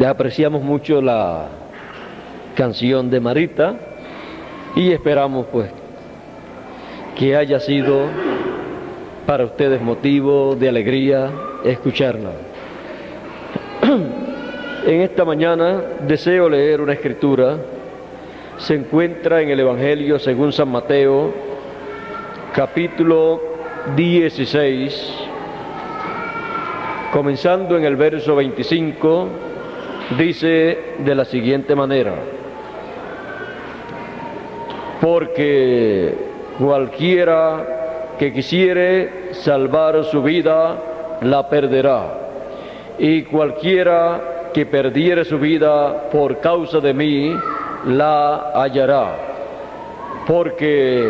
Apreciamos mucho la canción de Marita y esperamos pues que haya sido para ustedes motivo de alegría escucharla. En esta mañana deseo leer una escritura. Se encuentra en el Evangelio según San Mateo, capítulo 16, comenzando en el verso 25, dice de la siguiente manera: porque cualquiera que quisiere salvar su vida, la perderá, y cualquiera que perdiere su vida por causa de mí, la hallará. Porque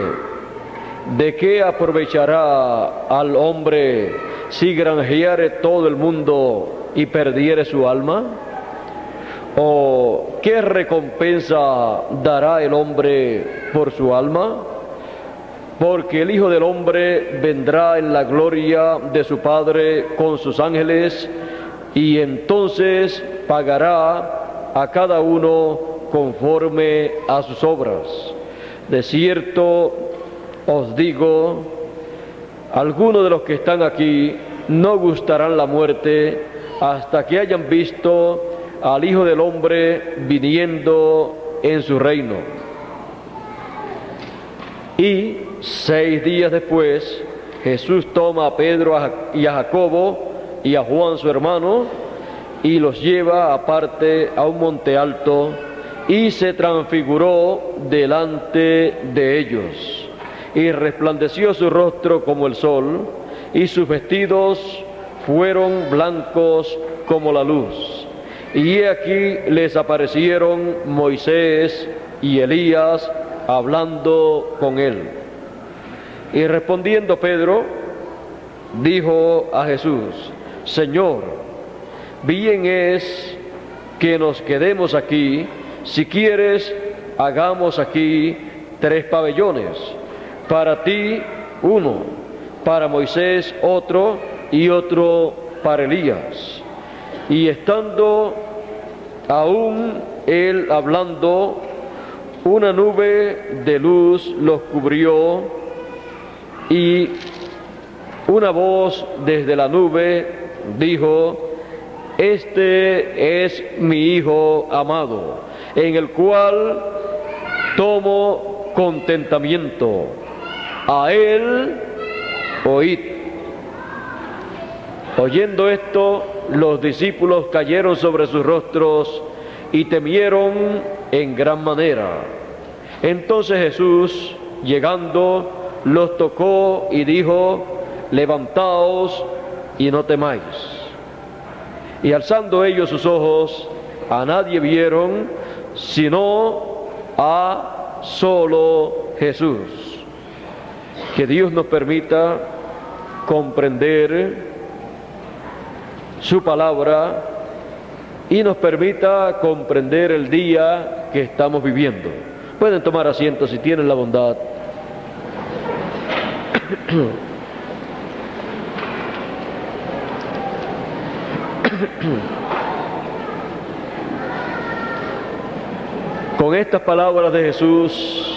¿de qué aprovechará al hombre si granjeare todo el mundo y perdiere su alma? ¿O qué recompensa dará el hombre por su alma? Porque el Hijo del Hombre vendrá en la gloria de su Padre con sus ángeles, y entonces pagará a cada uno conforme a sus obras. De cierto os digo, algunos de los que están aquí no gustarán la muerte hasta que hayan visto al Hijo del Hombre viniendo en su reino. Y 6 días después, Jesús toma a Pedro y a Jacobo y a Juan su hermano, y los lleva aparte a un monte alto, y se transfiguró delante de ellos, y resplandeció su rostro como el sol, y sus vestidos fueron blancos como la luz. Y he aquí les aparecieron Moisés y Elías hablando con él. Y respondiendo Pedro, dijo a Jesús: Señor, bien es que nos quedemos aquí. Si quieres, hagamos aquí 3 pabellones, para ti uno, para Moisés otro, y otro para Elías. Y estando aún él hablando, una nube de luz los cubrió, y una voz desde la nube dijo: Este es mi Hijo amado, en el cual tomo contentamiento. A él oíd. Oyendo esto, los discípulos cayeron sobre sus rostros y temieron en gran manera. Entonces Jesús, llegando, los tocó y dijo: levantaos y no temáis. Y alzando ellos sus ojos, a nadie vieron, sino a solo Jesús. Que Dios nos permita comprender su palabra y nos permita comprender el día que estamos viviendo. Pueden tomar asiento si tienen la bondad. Con estas palabras de Jesús: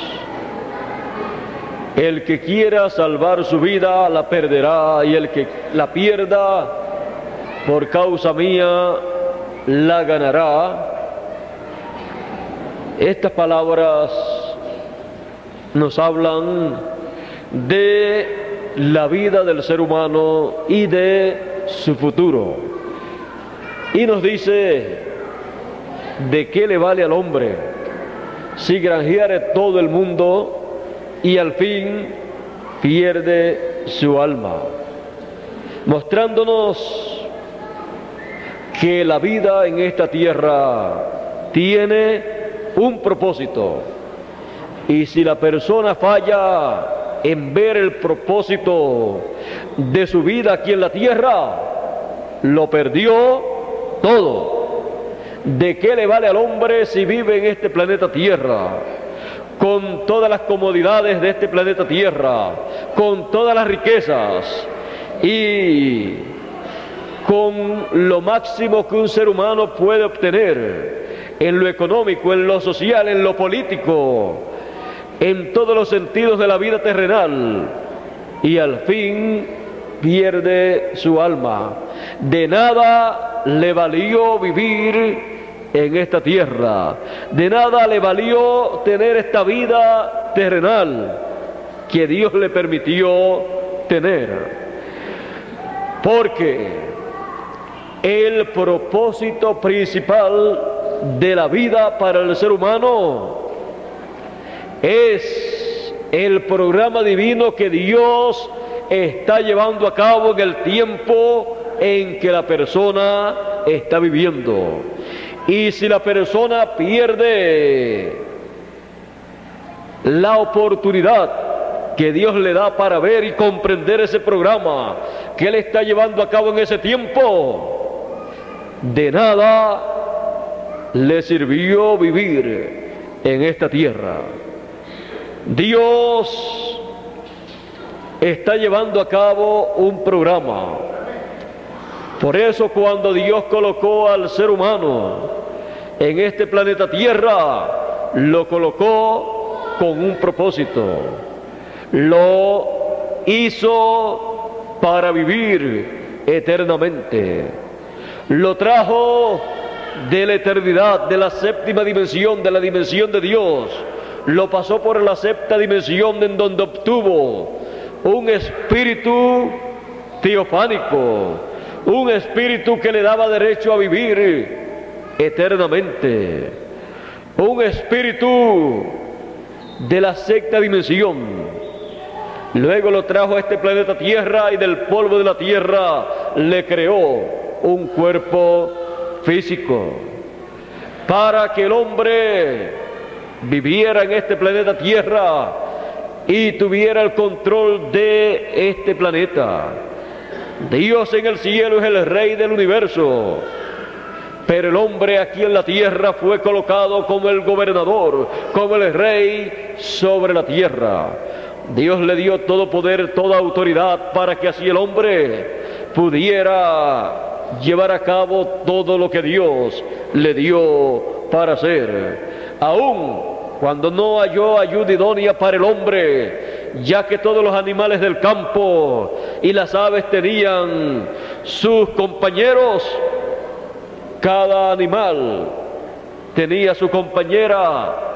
el que quiera salvar su vida la perderá, y el que la pierda por causa mía la ganará. Estas palabras nos hablan de la vida del ser humano y de su futuro, y nos dice: ¿de qué le vale al hombre si granjeare todo el mundo y al fin pierde su alma? Mostrándonos que la vida en esta tierra tiene un propósito, y si la persona falla en ver el propósito de su vida aquí en la tierra, lo perdió todo. ¿De qué le vale al hombre si vive en este planeta Tierra, con todas las comodidades de este planeta Tierra, con todas las riquezas, y con lo máximo que un ser humano puede obtener, en lo económico, en lo social, en lo político, en todos los sentidos de la vida terrenal, y al fin pierde su alma. De nada le valió vivir en esta tierra, de nada le valió tener esta vida terrenal que Dios le permitió tener, porque el propósito principal de la vida para el ser humano es el programa divino que Dios está llevando a cabo en el tiempo en que la persona está viviendo. Y si la persona pierde la oportunidad que Dios le da para ver y comprender ese programa que Él está llevando a cabo en ese tiempo, de nada le sirvió vivir en esta tierra. Dios está llevando a cabo un programa. Por eso cuando Dios colocó al ser humano en este planeta Tierra, lo colocó con un propósito. Lo hizo para vivir eternamente. Lo trajo de la eternidad, de la séptima dimensión, de la dimensión de Dios. Lo pasó por la séptima dimensión, en donde obtuvo un espíritu teofánico, un espíritu que le daba derecho a vivir eternamente, un espíritu de la sexta dimensión. Luego lo trajo a este planeta Tierra y del polvo de la tierra le creó un cuerpo físico para que el hombre viviera en este planeta Tierra y tuviera el control de este planeta. Dios en el cielo es el Rey del universo, pero el hombre aquí en la tierra fue colocado como el gobernador, como el rey sobre la tierra. Dios le dio todo poder, toda autoridad, para que así el hombre pudiera llevar a cabo todo lo que Dios le dio para hacer. Aún cuando no halló ayuda idónea para el hombre, ya que todos los animales del campo y las aves tenían sus compañeros, cada animal tenía su compañera.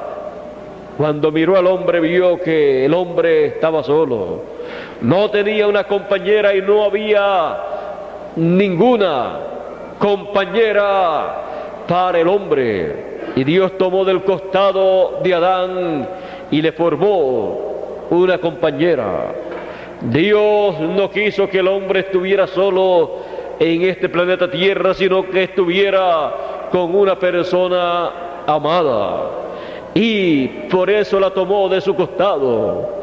Cuando miró al hombre, vio que el hombre estaba solo, no tenía una compañera y no había ninguna compañera para el hombre. Y Dios tomó del costado de Adán y le formó una compañera. Dios no quiso que el hombre estuviera solo en este planeta Tierra, sino que estuviera con una persona amada. Y por eso la tomó de su costado.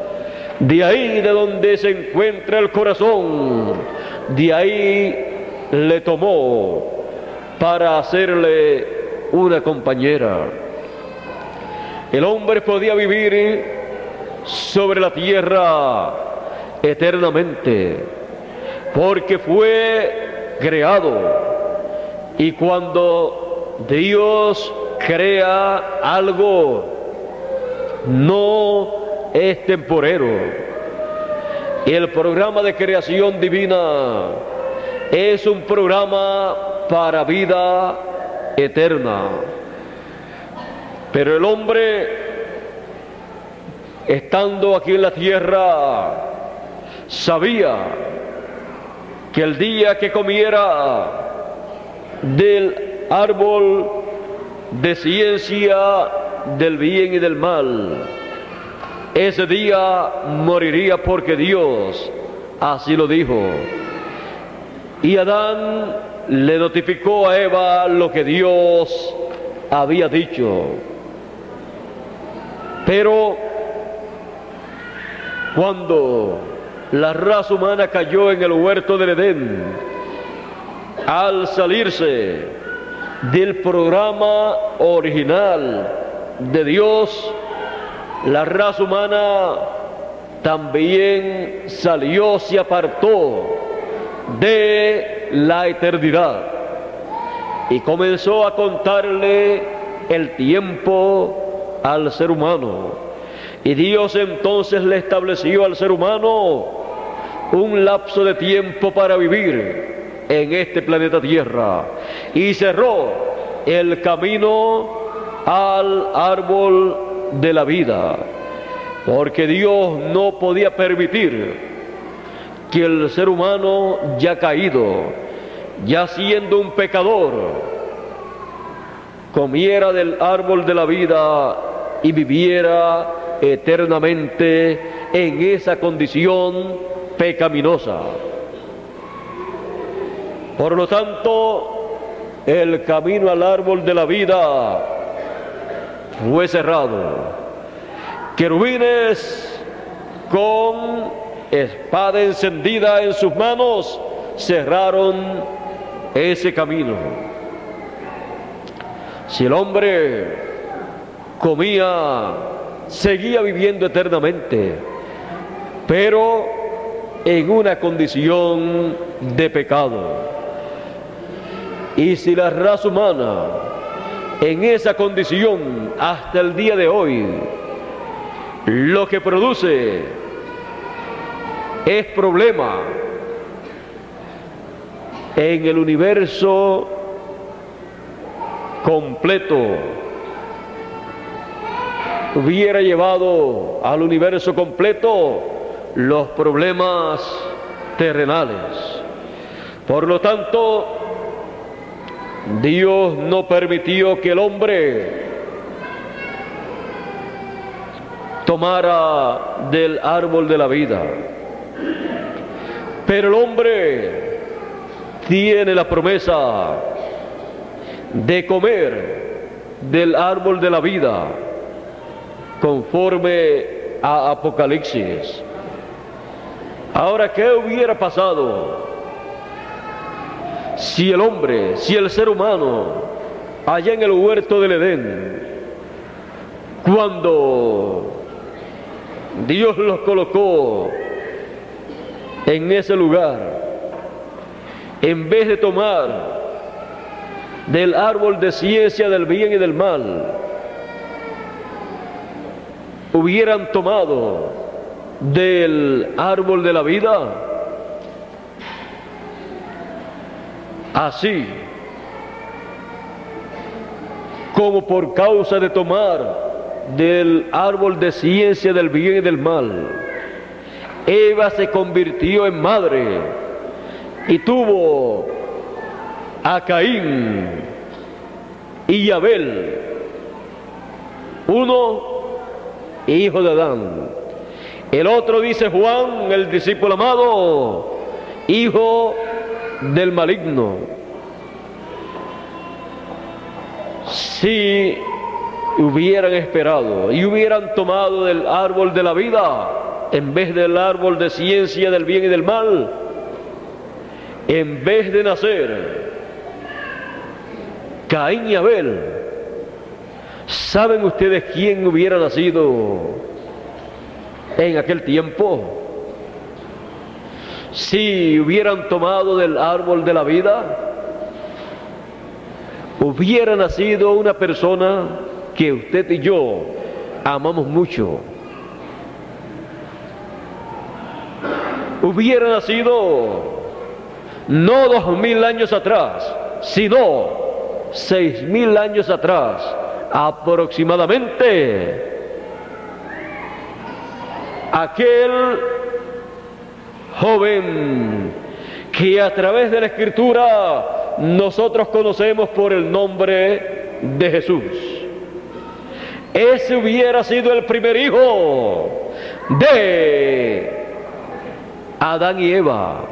De ahí de donde se encuentra el corazón, de ahí le tomó para hacerle una compañera. El hombre podía vivir sobre la tierra eternamente, porque fue creado. Y cuando Dios crea algo, no es temporero. El programa de creación divina es un programa para vida eterna. Pero el hombre, estando aquí en la tierra, sabía que el día que comiera del árbol de ciencia del bien y del mal, ese día moriría, porque Dios así lo dijo. Y Adán le notificó a Eva lo que Dios había dicho. Pero cuando la raza humana cayó en el huerto del Edén, al salirse del programa original de Dios, la raza humana también salió, se apartó de la eternidad. Y comenzó a contarle el tiempo al ser humano. Y Dios entonces le estableció al ser humano un lapso de tiempo para vivir en este planeta Tierra. Y cerró el camino al árbol de la vida. Porque Dios no podía permitir que el ser humano ya caído, ya siendo un pecador, comiera del árbol de la vida y viviera eternamente en esa condición pecaminosa. Por lo tanto, el camino al árbol de la vida fue cerrado. Querubines con espada encendida en sus manos cerraron ese camino. Si el hombre comía, seguía viviendo eternamente, pero en una condición de pecado. Y si la raza humana en esa condición hasta el día de hoy lo que produce es problema en el universo completo, hubiera llevado al universo completo los problemas terrenales. Por lo tanto, Dios no permitió que el hombre tomara del árbol de la vida. Pero el hombre tiene la promesa de comer del árbol de la vida conforme a Apocalipsis. Ahora, ¿qué hubiera pasado si el hombre, si el ser humano, allá en el huerto del Edén, cuando Dios los colocó en ese lugar, en vez de tomar del árbol de ciencia del bien y del mal, hubieran tomado del árbol de la vida? Así como por causa de tomar del árbol de ciencia del bien y del mal, Eva se convirtió en madre y tuvo a Caín y Abel, uno hijo de Adán, el otro, dice Juan, el discípulo amado, hijo del maligno. Si hubieran esperado y hubieran tomado del árbol de la vida en vez del árbol de ciencia del bien y del mal, en vez de nacer Caín y Abel, ¿saben ustedes quién hubiera nacido en aquel tiempo? Si hubieran tomado del árbol de la vida, hubiera nacido una persona que usted y yo amamos mucho. Hubiera nacido no 2000 años atrás, sino 6000 años atrás aproximadamente. Aquel joven que a través de la Escritura nosotros conocemos por el nombre de Jesús. Ese hubiera sido el primer hijo de Adán y Eva,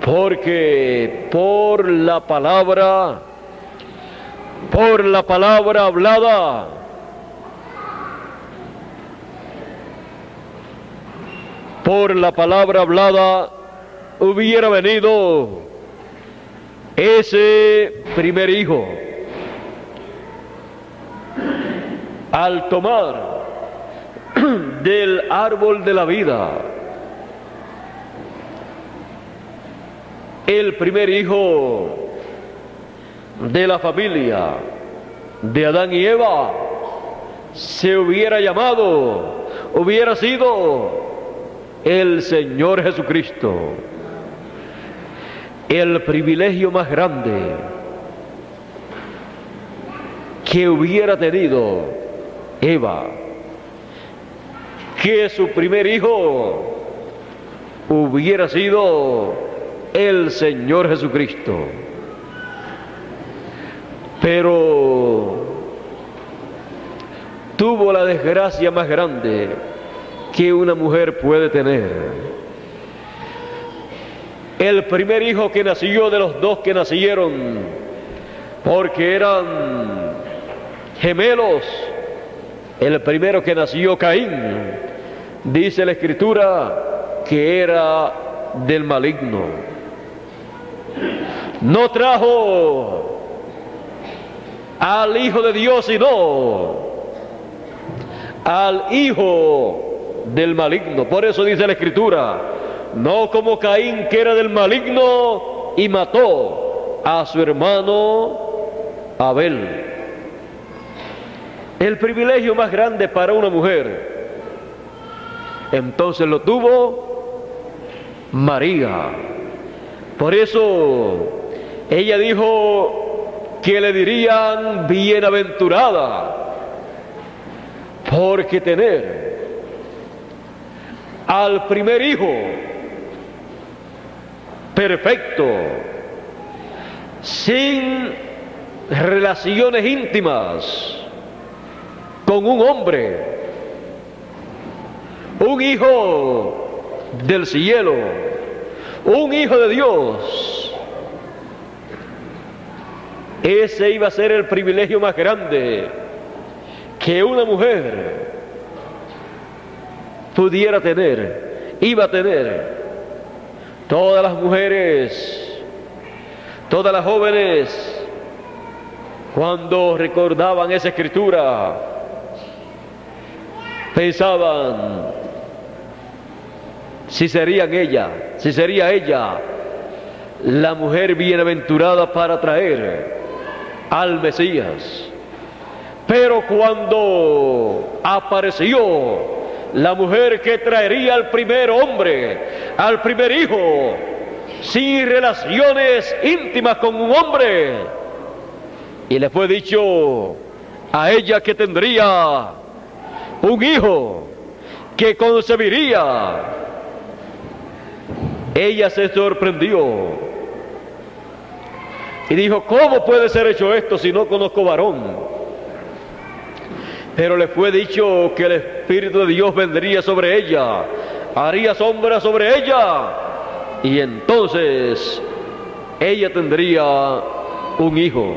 porque por la palabra hablada, hubiera venido ese primer hijo. Al tomar del árbol de la vida, el primer hijo de la familia de Adán y Eva se hubiera llamado, hubiera sido el Señor Jesucristo. El privilegio más grande que hubiera tenido Eva, que su primer hijo hubiera sido el Señor Jesucristo. Pero tuvo la desgracia más grande que una mujer puede tener. El primer hijo que nació de los dos que nacieron, porque eran gemelos, el primero que nació, Caín, dice la Escritura que era del maligno. No trajo al Hijo de Dios, sino al hijo del maligno. Por eso dice la Escritura, no como Caín, que era del maligno y mató a su hermano Abel. El privilegio más grande para una mujer, entonces lo tuvo María. Por eso ella dijo que le dirían bienaventurada, porque tener al primer hijo perfecto, sin relaciones íntimas con un hombre, un hijo del cielo, un hijo de Dios, ese iba a ser el privilegio más grande que una mujer pudiera tener, iba a tener. Todas las mujeres, todas las jóvenes, cuando recordaban esa escritura, pensaban si sería ella la mujer bienaventurada para traer al Mesías. Pero cuando apareció la mujer que traería al primer hombre, al primer hijo, sin relaciones íntimas con un hombre, y le fue dicho a ella que tendría un hijo, que concebiría, ella se sorprendió y dijo: ¿cómo puede ser hecho esto si no conozco varón? Pero le fue dicho que el Espíritu de Dios vendría sobre ella, haría sombra sobre ella, y entonces ella tendría un hijo.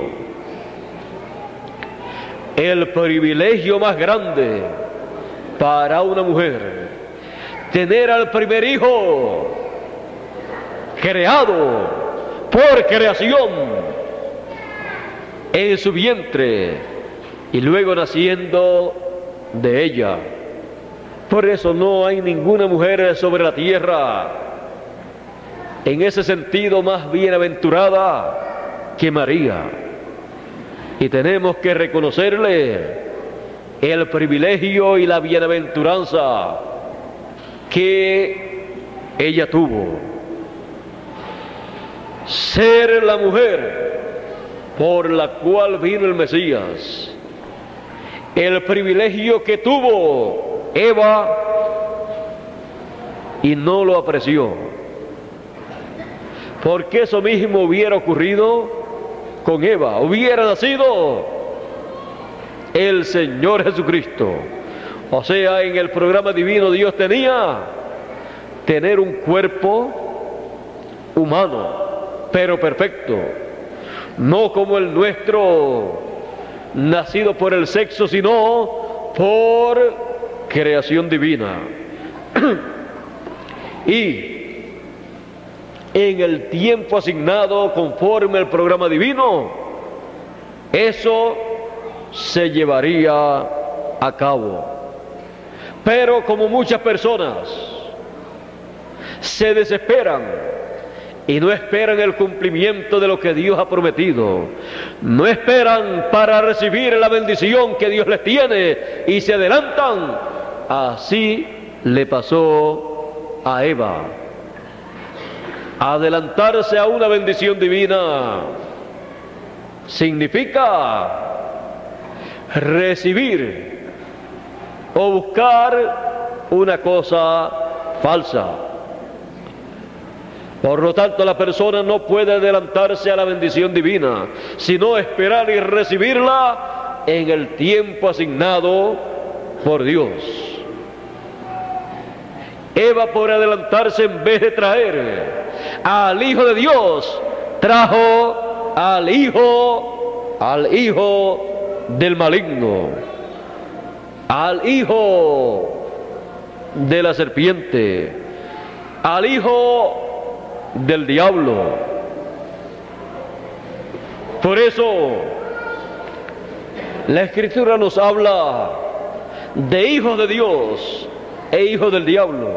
El privilegio más grande para una mujer, tener al primer hijo creado por creación en su vientre y luego naciendo de ella. Por eso no hay ninguna mujer sobre la tierra en ese sentido más bienaventurada que María, y tenemos que reconocerle el privilegio y la bienaventuranza que ella tuvo, ser la mujer por la cual vino el Mesías. El privilegio que tuvo Eva y no lo apreció, porque eso mismo hubiera ocurrido con Eva, hubiera nacido el Señor Jesucristo. O sea, en el programa divino Dios tenía tener un cuerpo humano, pero perfecto, no como el nuestro, nacido por el sexo, sino por creación divina. Y en el tiempo asignado conforme al programa divino, eso se llevaría a cabo. Pero como muchas personas se desesperan y no esperan el cumplimiento de lo que Dios ha prometido. No esperan para recibir la bendición que Dios les tiene y se adelantan. Así le pasó a Eva. Adelantarse a una bendición divina significa recibir o buscar una cosa falsa. Por lo tanto, la persona no puede adelantarse a la bendición divina, sino esperar y recibirla en el tiempo asignado por Dios. Eva, por adelantarse, en vez de traer al Hijo de Dios, trajo al hijo del maligno, al hijo de la serpiente, al hijo del diablo. Por eso la Escritura nos habla de hijos de Dios e hijos del diablo,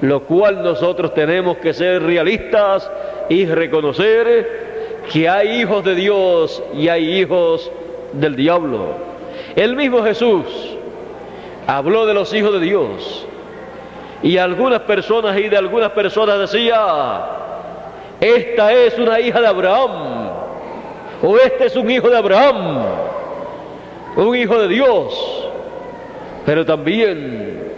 lo cual nosotros tenemos que ser realistas y reconocer que hay hijos de Dios y hay hijos del diablo. El mismo Jesús habló de los hijos de Dios, y algunas personas decía: esta es una hija de Abraham, o este es un hijo de Abraham, un hijo de Dios. Pero también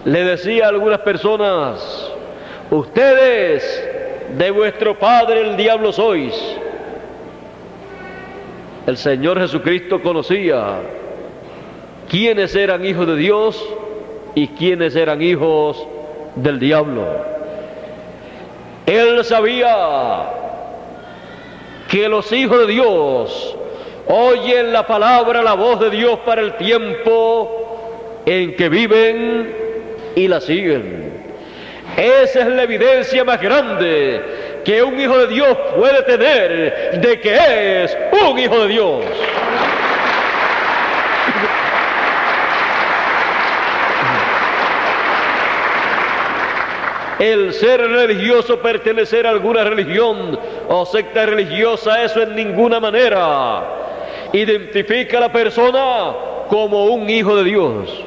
le decía a algunas personas: ustedes de vuestro padre el diablo sois. El Señor Jesucristo conocía quiénes eran hijos de Dios y quiénes eran hijos del diablo. Él sabía que los hijos de Dios oyen la palabra, la voz de Dios para el tiempo en que viven y la siguen. Esa es la evidencia más grande que un hijo de Dios puede tener de que es un hijo de Dios. El ser religioso, pertenecer a alguna religión o secta religiosa, eso en ninguna manera identifica a la persona como un hijo de Dios.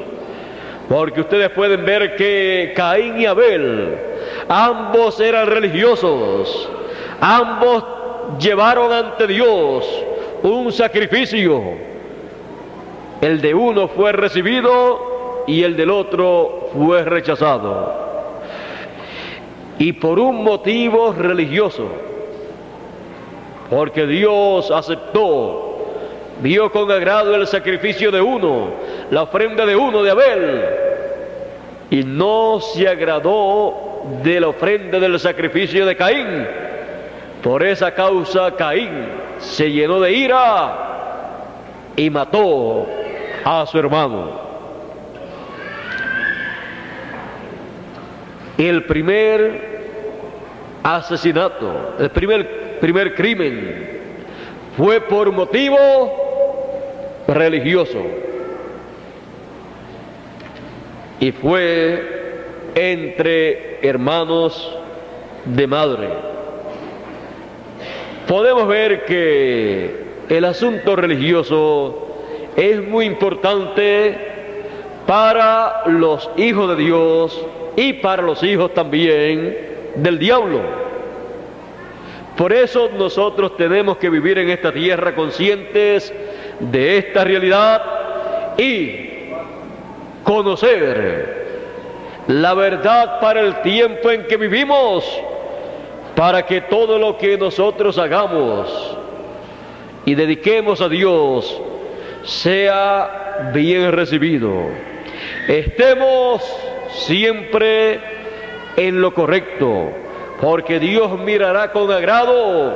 Porque ustedes pueden ver que Caín y Abel, ambos eran religiosos, ambos llevaron ante Dios un sacrificio. El de uno fue recibido y el del otro fue rechazado. Y por un motivo religioso, porque Dios aceptó, vio con agrado el sacrificio de uno, la ofrenda de uno, de Abel, y no se agradó de la ofrenda del sacrificio de Caín. Por esa causa Caín se llenó de ira y mató a su hermano. El primer asesinato, el primer crimen fue por motivo religioso y fue entre hermanos de madre. Podemos ver que el asunto religioso es muy importante para los hijos de Dios y para los hijos también del diablo. Por eso nosotros tenemos que vivir en esta tierra conscientes de esta realidad y conocer la verdad para el tiempo en que vivimos, para que todo lo que nosotros hagamos y dediquemos a Dios sea bien recibido. Estemos siempre en lo correcto, porque Dios mirará con agrado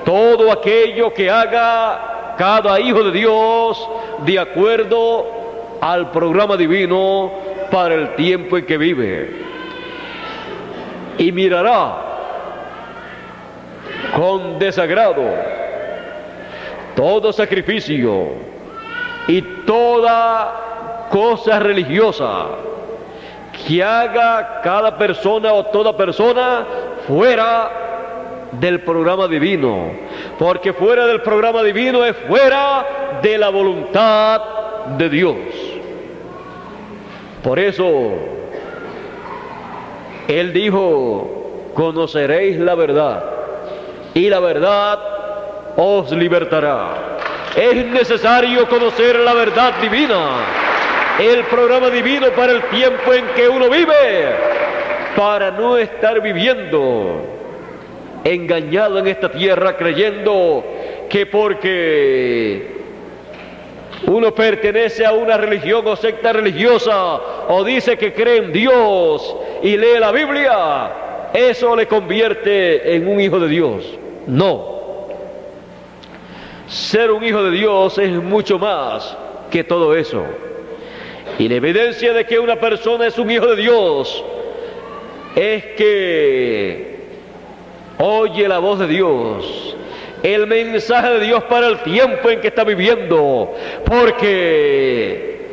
todo aquello que haga cada hijo de Dios de acuerdo al programa divino para el tiempo en que vive. Y mirará con desagrado todo sacrificio y toda cosa religiosa que haga cada persona o toda persona fuera del programa divino, porque fuera del programa divino es fuera de la voluntad de Dios. Por eso Él dijo: conoceréis la verdad, y la verdad os libertará. Es necesario conocer la verdad divina, el programa divino para el tiempo en que uno vive, para no estar viviendo engañado en esta tierra, creyendo que porque uno pertenece a una religión o secta religiosa, o dice que cree en Dios y lee la Biblia, eso le convierte en un hijo de Dios. No. Ser un hijo de Dios es mucho más que todo eso. Y la evidencia de que una persona es un hijo de Dios es que oye la voz de Dios, el mensaje de Dios para el tiempo en que está viviendo, porque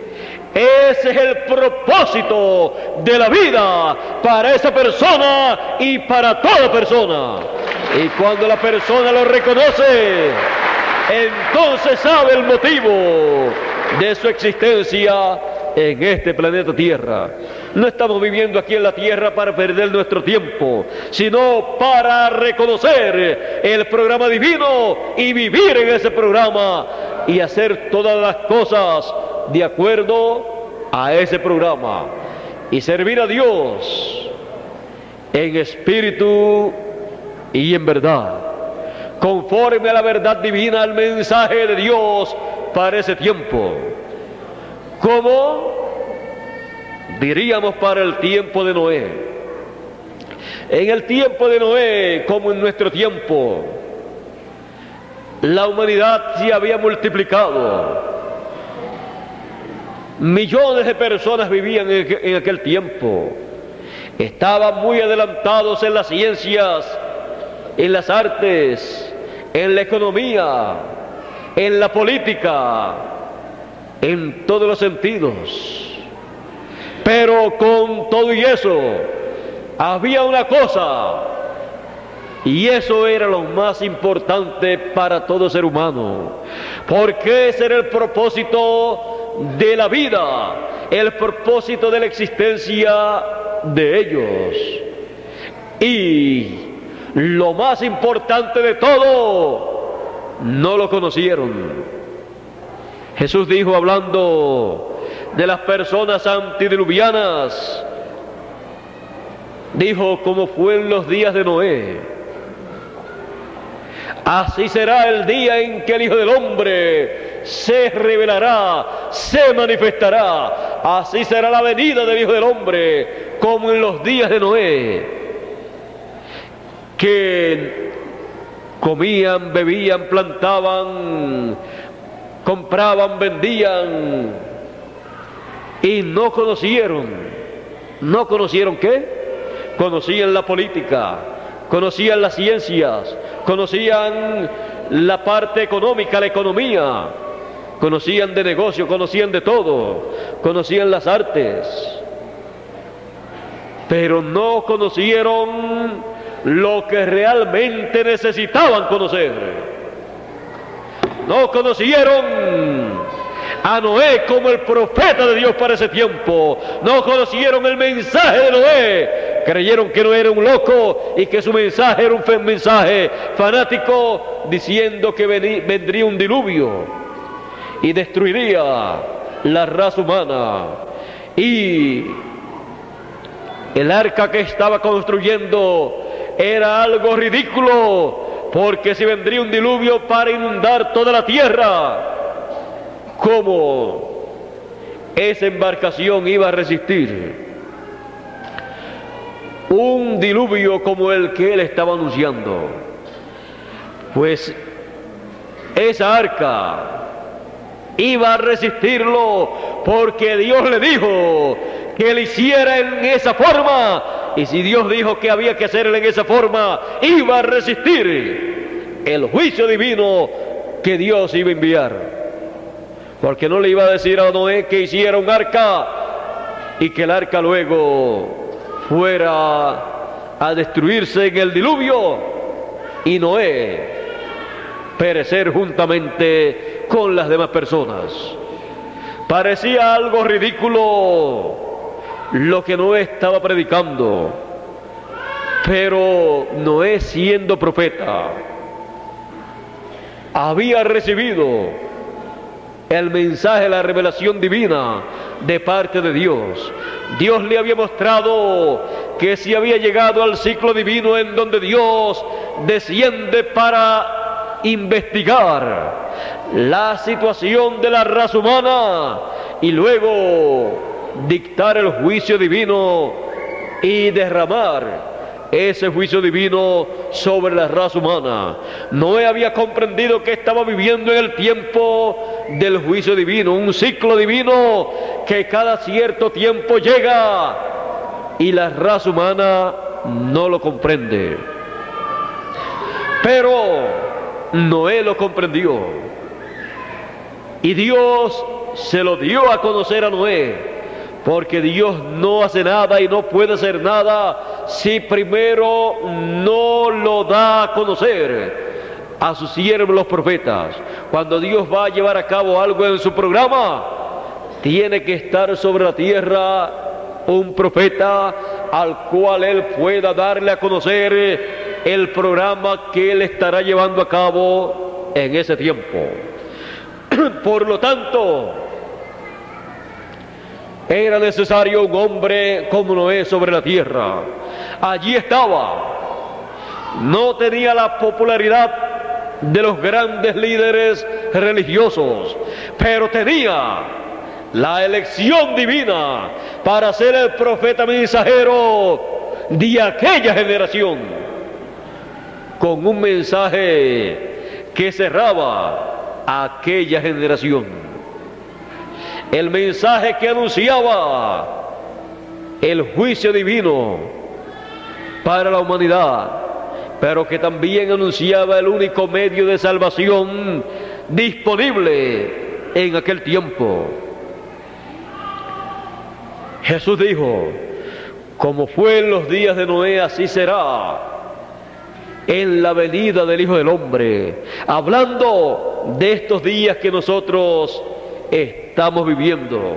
ese es el propósito de la vida para esa persona y para toda persona. Y cuando la persona lo reconoce, entonces sabe el motivo de su existencia en este planeta Tierra. No estamos viviendo aquí en la Tierra para perder nuestro tiempo, sino para reconocer el programa divino y vivir en ese programa y hacer todas las cosas de acuerdo a ese programa y servir a Dios en espíritu y en verdad, conforme a la verdad divina, al mensaje de Dios para ese tiempo. Como diríamos para el tiempo de Noé. En el tiempo de Noé, como en nuestro tiempo, la humanidad se había multiplicado. Millones de personas vivían en aquel tiempo. Estaban muy adelantados en las ciencias, en las artes, en la economía, en la política, en todos los sentidos. Pero con todo y eso, había una cosa, y eso era lo más importante para todo ser humano, porque ese era el propósito de la vida, el propósito de la existencia de ellos. Y lo más importante de todo, no lo conocieron. Jesús dijo, hablando de las personas antediluvianas, dijo: como fue en los días de Noé, así será el día en que el Hijo del Hombre se revelará, se manifestará. Así será la venida del Hijo del Hombre, como en los días de Noé, que comían, bebían, plantaban, compraban, vendían, y no conocieron. ¿No conocieron qué? Conocían la política, conocían las ciencias, conocían la parte económica, la economía, conocían de negocio, conocían de todo, conocían las artes, pero no conocieron lo que realmente necesitaban conocer. No conocieron a Noé como el profeta de Dios para ese tiempo. No conocieron el mensaje de Noé. Creyeron que Noé era un loco y que su mensaje era un mensaje fanático, diciendo que vendría un diluvio y destruiría la raza humana. Y el arca que estaba construyendo era algo ridículo, porque si vendría un diluvio para inundar toda la tierra, ¿cómo esa embarcación iba a resistir un diluvio como el que él estaba anunciando? Pues esa arca iba a resistirlo, porque Dios le dijo que lo hiciera en esa forma, y si Dios dijo que había que hacerlo en esa forma, iba a resistir el juicio divino que Dios iba a enviar. Porque no le iba a decir a Noé que hiciera un arca y que el arca luego fuera a destruirse en el diluvio. y Noé perecer juntamente con las demás personas. Parecía algo ridículo lo que Noé estaba predicando, pero Noé, siendo profeta, había recibido el mensaje, la revelación divina de parte de Dios. Dios le había mostrado que se había llegado al ciclo divino en donde Dios desciende para investigar la situación de la raza humana y luego dictar el juicio divino y derramar ese juicio divino sobre la raza humana. Noé había comprendido que estaba viviendo en el tiempo del juicio divino, un ciclo divino que cada cierto tiempo llega y la raza humana no lo comprende. Pero Noé lo comprendió y Dios se lo dio a conocer a Noé, porque Dios no hace nada y no puede hacer nada si primero no lo da a conocer a sus siervos los profetas. Cuando Dios va a llevar a cabo algo en su programa, tiene que estar sobre la tierra un profeta al cual Él pueda darle a conocer el programa que Él estará llevando a cabo en ese tiempo. Por lo tanto, era necesario un hombre como Noé sobre la tierra. Allí estaba. No tenía la popularidad de los grandes líderes religiosos, pero tenía la elección divina para ser el profeta mensajero de aquella generación, con un mensaje que cerraba a aquella generación. El mensaje que anunciaba el juicio divino para la humanidad, pero que también anunciaba el único medio de salvación disponible en aquel tiempo. Jesús dijo: como fue en los días de Noé, así será en la venida del Hijo del Hombre, hablando de estos días que nosotros estamos viviendo.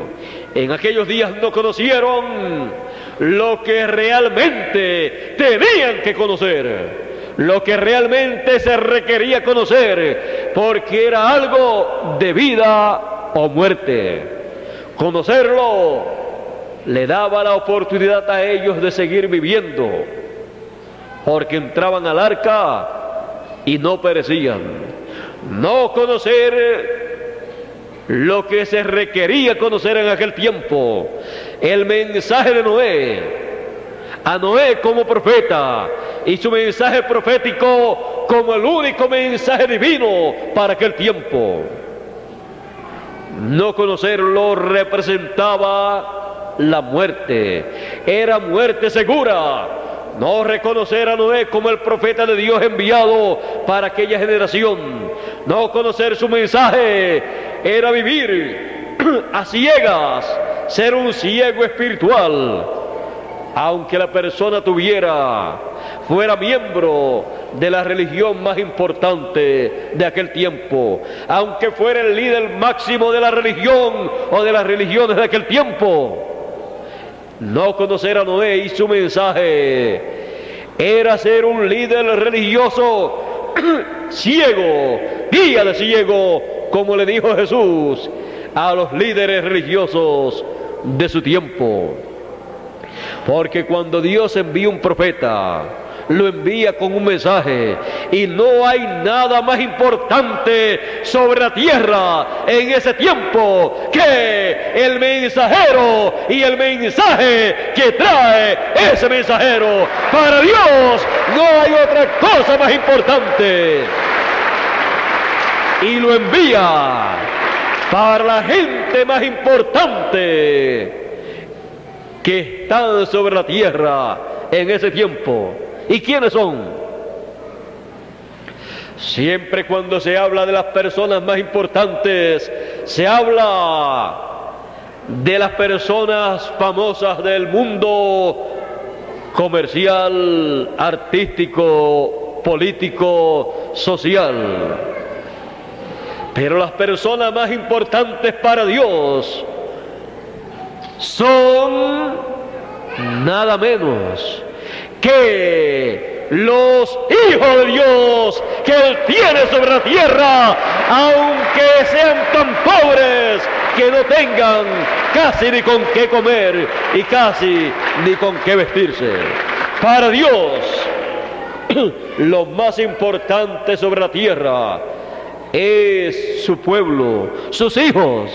En aquellos días no conocieron lo que realmente tenían que conocer, lo que realmente se requería conocer, porque era algo de vida o muerte. Conocerlo le daba la oportunidad a ellos de seguir viviendo, porque entraban al arca y no perecían. No conocer lo que se requería conocer en aquel tiempo, el mensaje de Noé, a Noé como profeta y su mensaje profético como el único mensaje divino para aquel tiempo. No conocerlo representaba la muerte, era muerte segura. No reconocer a Noé como el profeta de Dios enviado para aquella generación, no conocer su mensaje, era vivir a ciegas, ser un ciego espiritual. Aunque la persona fuera miembro de la religión más importante de aquel tiempo, aunque fuera el líder máximo de la religión o de las religiones de aquel tiempo, no conocer a Noé y su mensaje era ser un líder religioso ciego, guía de ciego, como le dijo Jesús a los líderes religiosos de su tiempo. Porque cuando Dios envía un profeta, lo envía con un mensaje, y no hay nada más importante sobre la tierra en ese tiempo que el mensajero y el mensaje que trae ese mensajero. Para Dios no hay otra cosa más importante, y lo envía para la gente más importante que están sobre la tierra en ese tiempo. ¿Y quiénes son? Siempre cuando se habla de las personas más importantes, se habla de las personas famosas del mundo comercial, artístico político, social. Pero las personas más importantes para Dios son nada menos que los hijos de Dios que Él tiene sobre la tierra, aunque sean tan pobres que no tengan casi ni con qué comer y casi ni con qué vestirse. Para Dios, lo más importante sobre la tierra es su pueblo, sus hijos.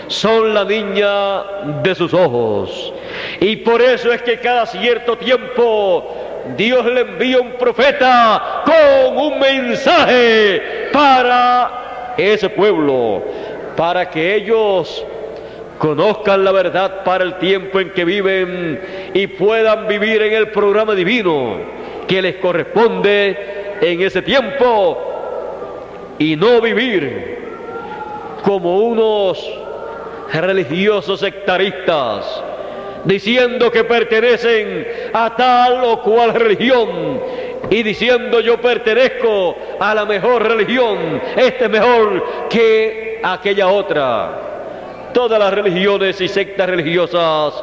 Son la niña de sus ojos. Y por eso es que cada cierto tiempo Dios le envía un profeta con un mensaje para ese pueblo, para que ellos conozcan la verdad para el tiempo en que viven y puedan vivir en el programa divino que les corresponde en ese tiempo, y no vivir como unos religiosos sectaristas, diciendo que pertenecen a tal o cual religión y diciendo yo pertenezco a la mejor religión, este es mejor que aquella otra. Todas las religiones y sectas religiosas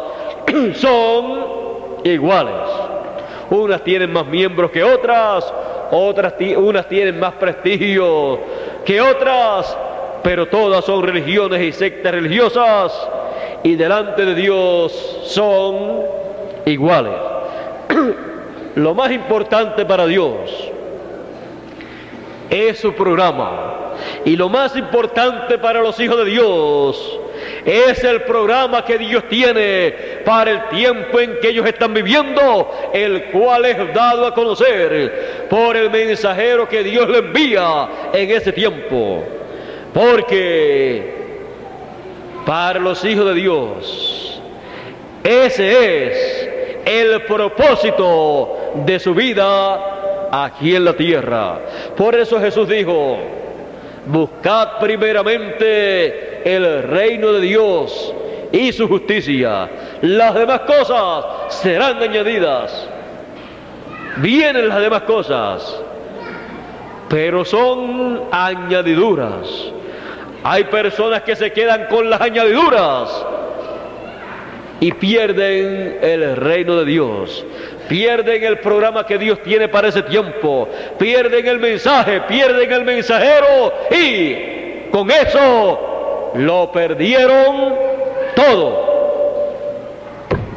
son iguales. Unas tienen más miembros que otras, unas tienen más prestigio que otras, pero todas son religiones y sectas religiosas y delante de Dios son iguales. Lo más importante para Dios es su programa, y lo más importante para los hijos de Dios es el programa que Dios tiene para el tiempo en que ellos están viviendo, el cual es dado a conocer por el mensajero que Dios le envía en ese tiempo. Porque para los hijos de Dios, ese es el propósito de su vida aquí en la tierra. Por eso Jesús dijo: buscad primeramente el reino de Dios y su justicia, las demás cosas serán añadidas. Vienen las demás cosas, pero son añadiduras. Hay personas que se quedan con las añadiduras y pierden el reino de Dios, pierden el programa que Dios tiene para ese tiempo, pierden el mensaje, pierden el mensajero, y con eso lo perdieron todo.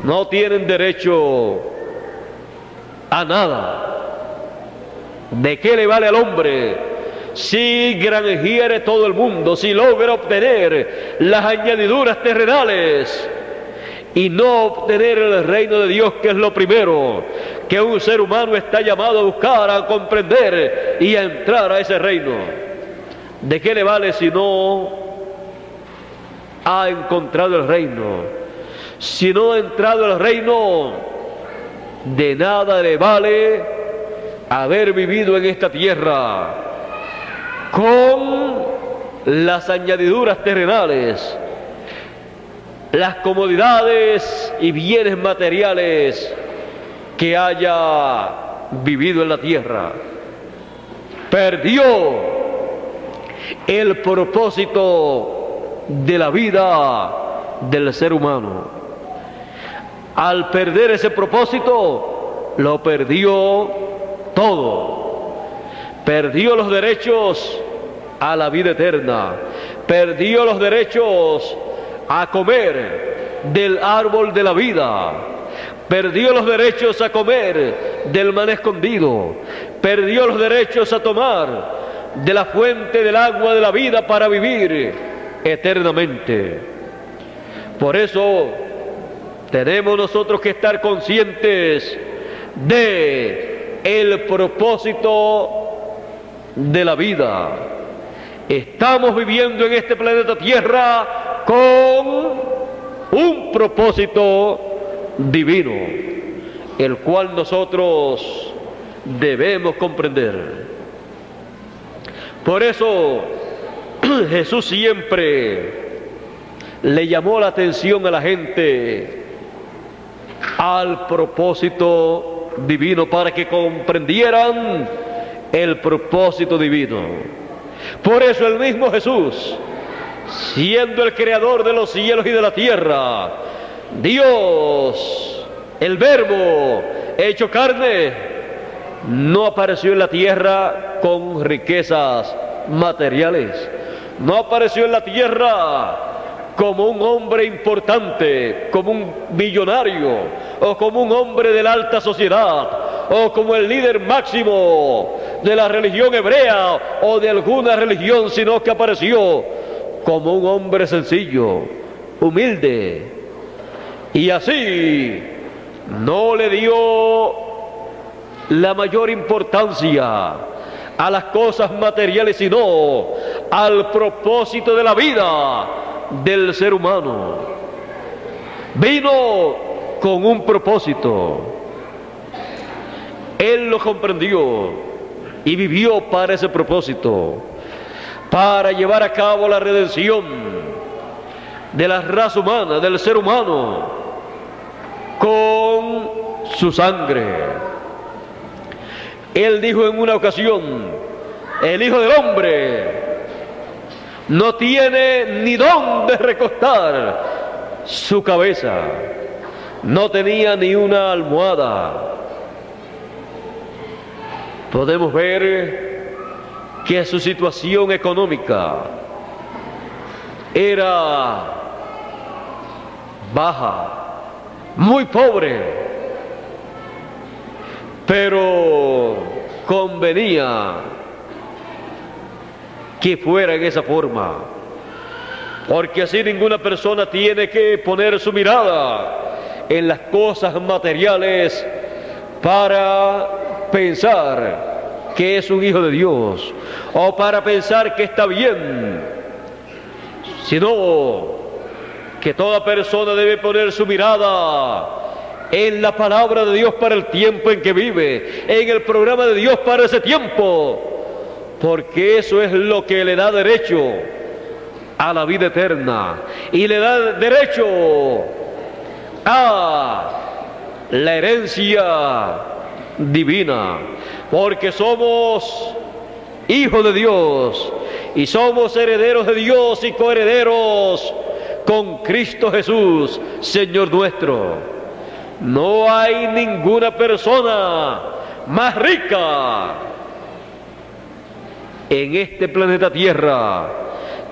No tienen derecho a nada. ¿De qué le vale al hombre si granjere todo el mundo, si logra obtener las añadiduras terrenales y no obtener el reino de Dios, que es lo primero que un ser humano está llamado a buscar, a comprender y a entrar a ese reino? ¿De qué le vale si no ha encontrado el reino? Si no ha entrado el reino, de nada le vale haber vivido en esta tierra con las añadiduras terrenales, las comodidades y bienes materiales que haya vivido en la tierra. Perdió el propósito de la vida del ser humano. Al perder ese propósito, lo perdió todo. Perdió los derechos a la vida eterna, perdió los derechos a comer del árbol de la vida, perdió los derechos a comer del maná escondido, perdió los derechos a tomar de la fuente del agua de la vida para vivir eternamente. Por eso tenemos nosotros que estar conscientes de el propósito de la vida. Estamos viviendo en este planeta Tierra con un propósito divino, el cual nosotros debemos comprender. Por eso Jesús siempre le llamó la atención a la gente al propósito divino, para que comprendieran el propósito divino. Por eso el mismo Jesús, siendo el creador de los cielos y de la tierra, Dios, el Verbo hecho carne, no apareció en la tierra con riquezas materiales, no apareció en la tierra como un hombre importante, como un millonario, o como un hombre de la alta sociedad, o como el líder máximo de la religión hebrea o de alguna religión, sino que apareció como un hombre sencillo, humilde, y así no le dio la mayor importancia a las cosas materiales, sino al propósito de la vida del ser humano. Vino con un propósito. Él lo comprendió y vivió para ese propósito, para llevar a cabo la redención de la raza humana, del ser humano, con su sangre. Él dijo en una ocasión: el Hijo del Hombre no tiene ni dónde recostar su cabeza, no tenía ni una almohada. Podemos ver que su situación económica era baja, muy pobre, pero convenía que fuera en esa forma, porque así ninguna persona tiene que poner su mirada en las cosas materiales para pensar que es un hijo de Dios, o para pensar que está bien, sino que toda persona debe poner su mirada en la palabra de Dios para el tiempo en que vive, en el programa de Dios para ese tiempo, porque eso es lo que le da derecho a la vida eterna y le da derecho a la herencia divina, porque somos hijos de Dios y somos herederos de Dios y coherederos con Cristo Jesús, Señor nuestro. No hay ninguna persona más rica en este planeta Tierra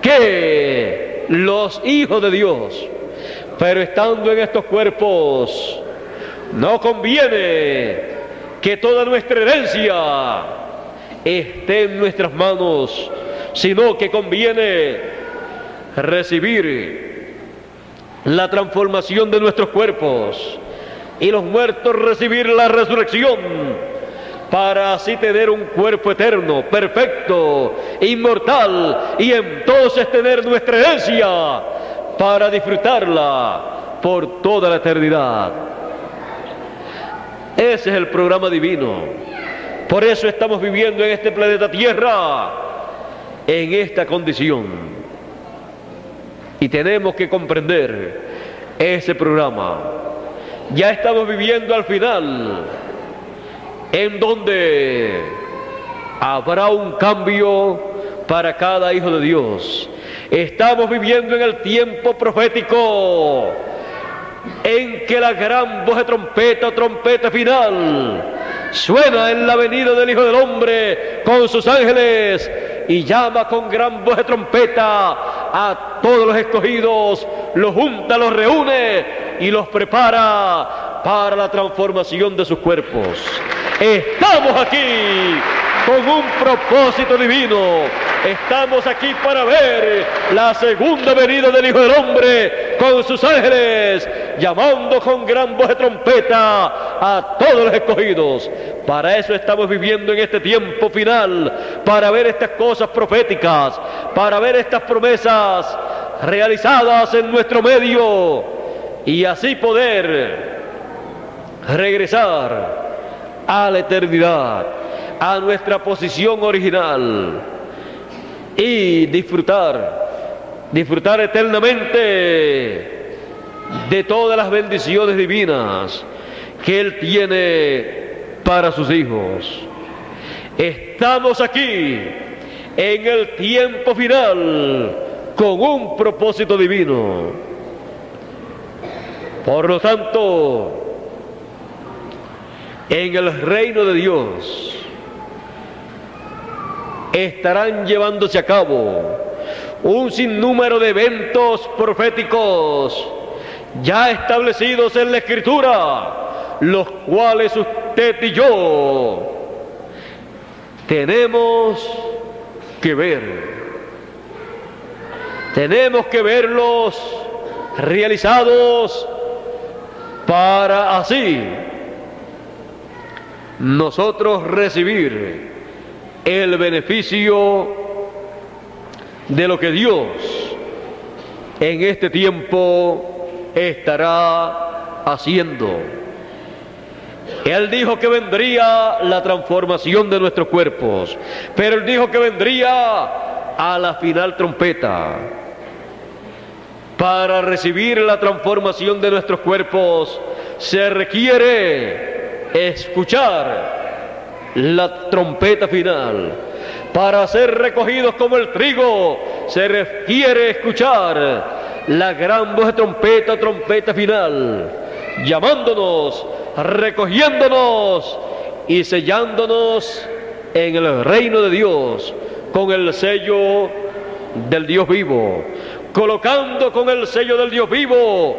que los hijos de Dios, pero estando en estos cuerpos no conviene que toda nuestra herencia esté en nuestras manos, sino que conviene recibir la transformación de nuestros cuerpos y los muertos recibir la resurrección, para así tener un cuerpo eterno, perfecto, inmortal, y entonces tener nuestra herencia para disfrutarla por toda la eternidad. Ese es el programa divino. Por eso estamos viviendo en este planeta Tierra en esta condición, y tenemos que comprender ese programa. Ya estamos viviendo al final, en donde habrá un cambio para cada hijo de Dios. Estamos viviendo en el tiempo profético, en que la gran voz de trompeta, trompeta final, suena en la venida del Hijo del Hombre con sus ángeles, y llama con gran voz de trompeta a todos los escogidos, los junta, los reúne y los prepara para la transformación de sus cuerpos. Estamos aquí con un propósito divino. Estamos aquí para ver la segunda venida del Hijo del Hombre con sus ángeles, llamando con gran voz de trompeta a todos los escogidos. Para eso estamos viviendo en este tiempo final, para ver estas cosas proféticas, para ver estas promesas realizadas en nuestro medio, y así poder regresar a la eternidad, a nuestra posición original, y disfrutar eternamente de todas las bendiciones divinas que Él tiene para sus hijos. Estamos aquí en el tiempo final con un propósito divino. Por lo tanto, en el reino de Dios estarán llevándose a cabo un sinnúmero de eventos proféticos ya establecidos en la Escritura, los cuales usted y yo tenemos que ver. Tenemos que verlos realizados para así nosotros recibir el beneficio de lo que Dios en este tiempo estará haciendo. Él dijo que vendría la transformación de nuestros cuerpos, pero Él dijo que vendría a la final trompeta. Para recibir la transformación de nuestros cuerpos se requiere escuchar la trompeta final. Para ser recogidos como el trigo se requiere escuchar la gran voz de trompeta, trompeta final, llamándonos, recogiéndonos y sellándonos en el reino de Dios con el sello del Dios vivo, colocando con el sello del Dios vivo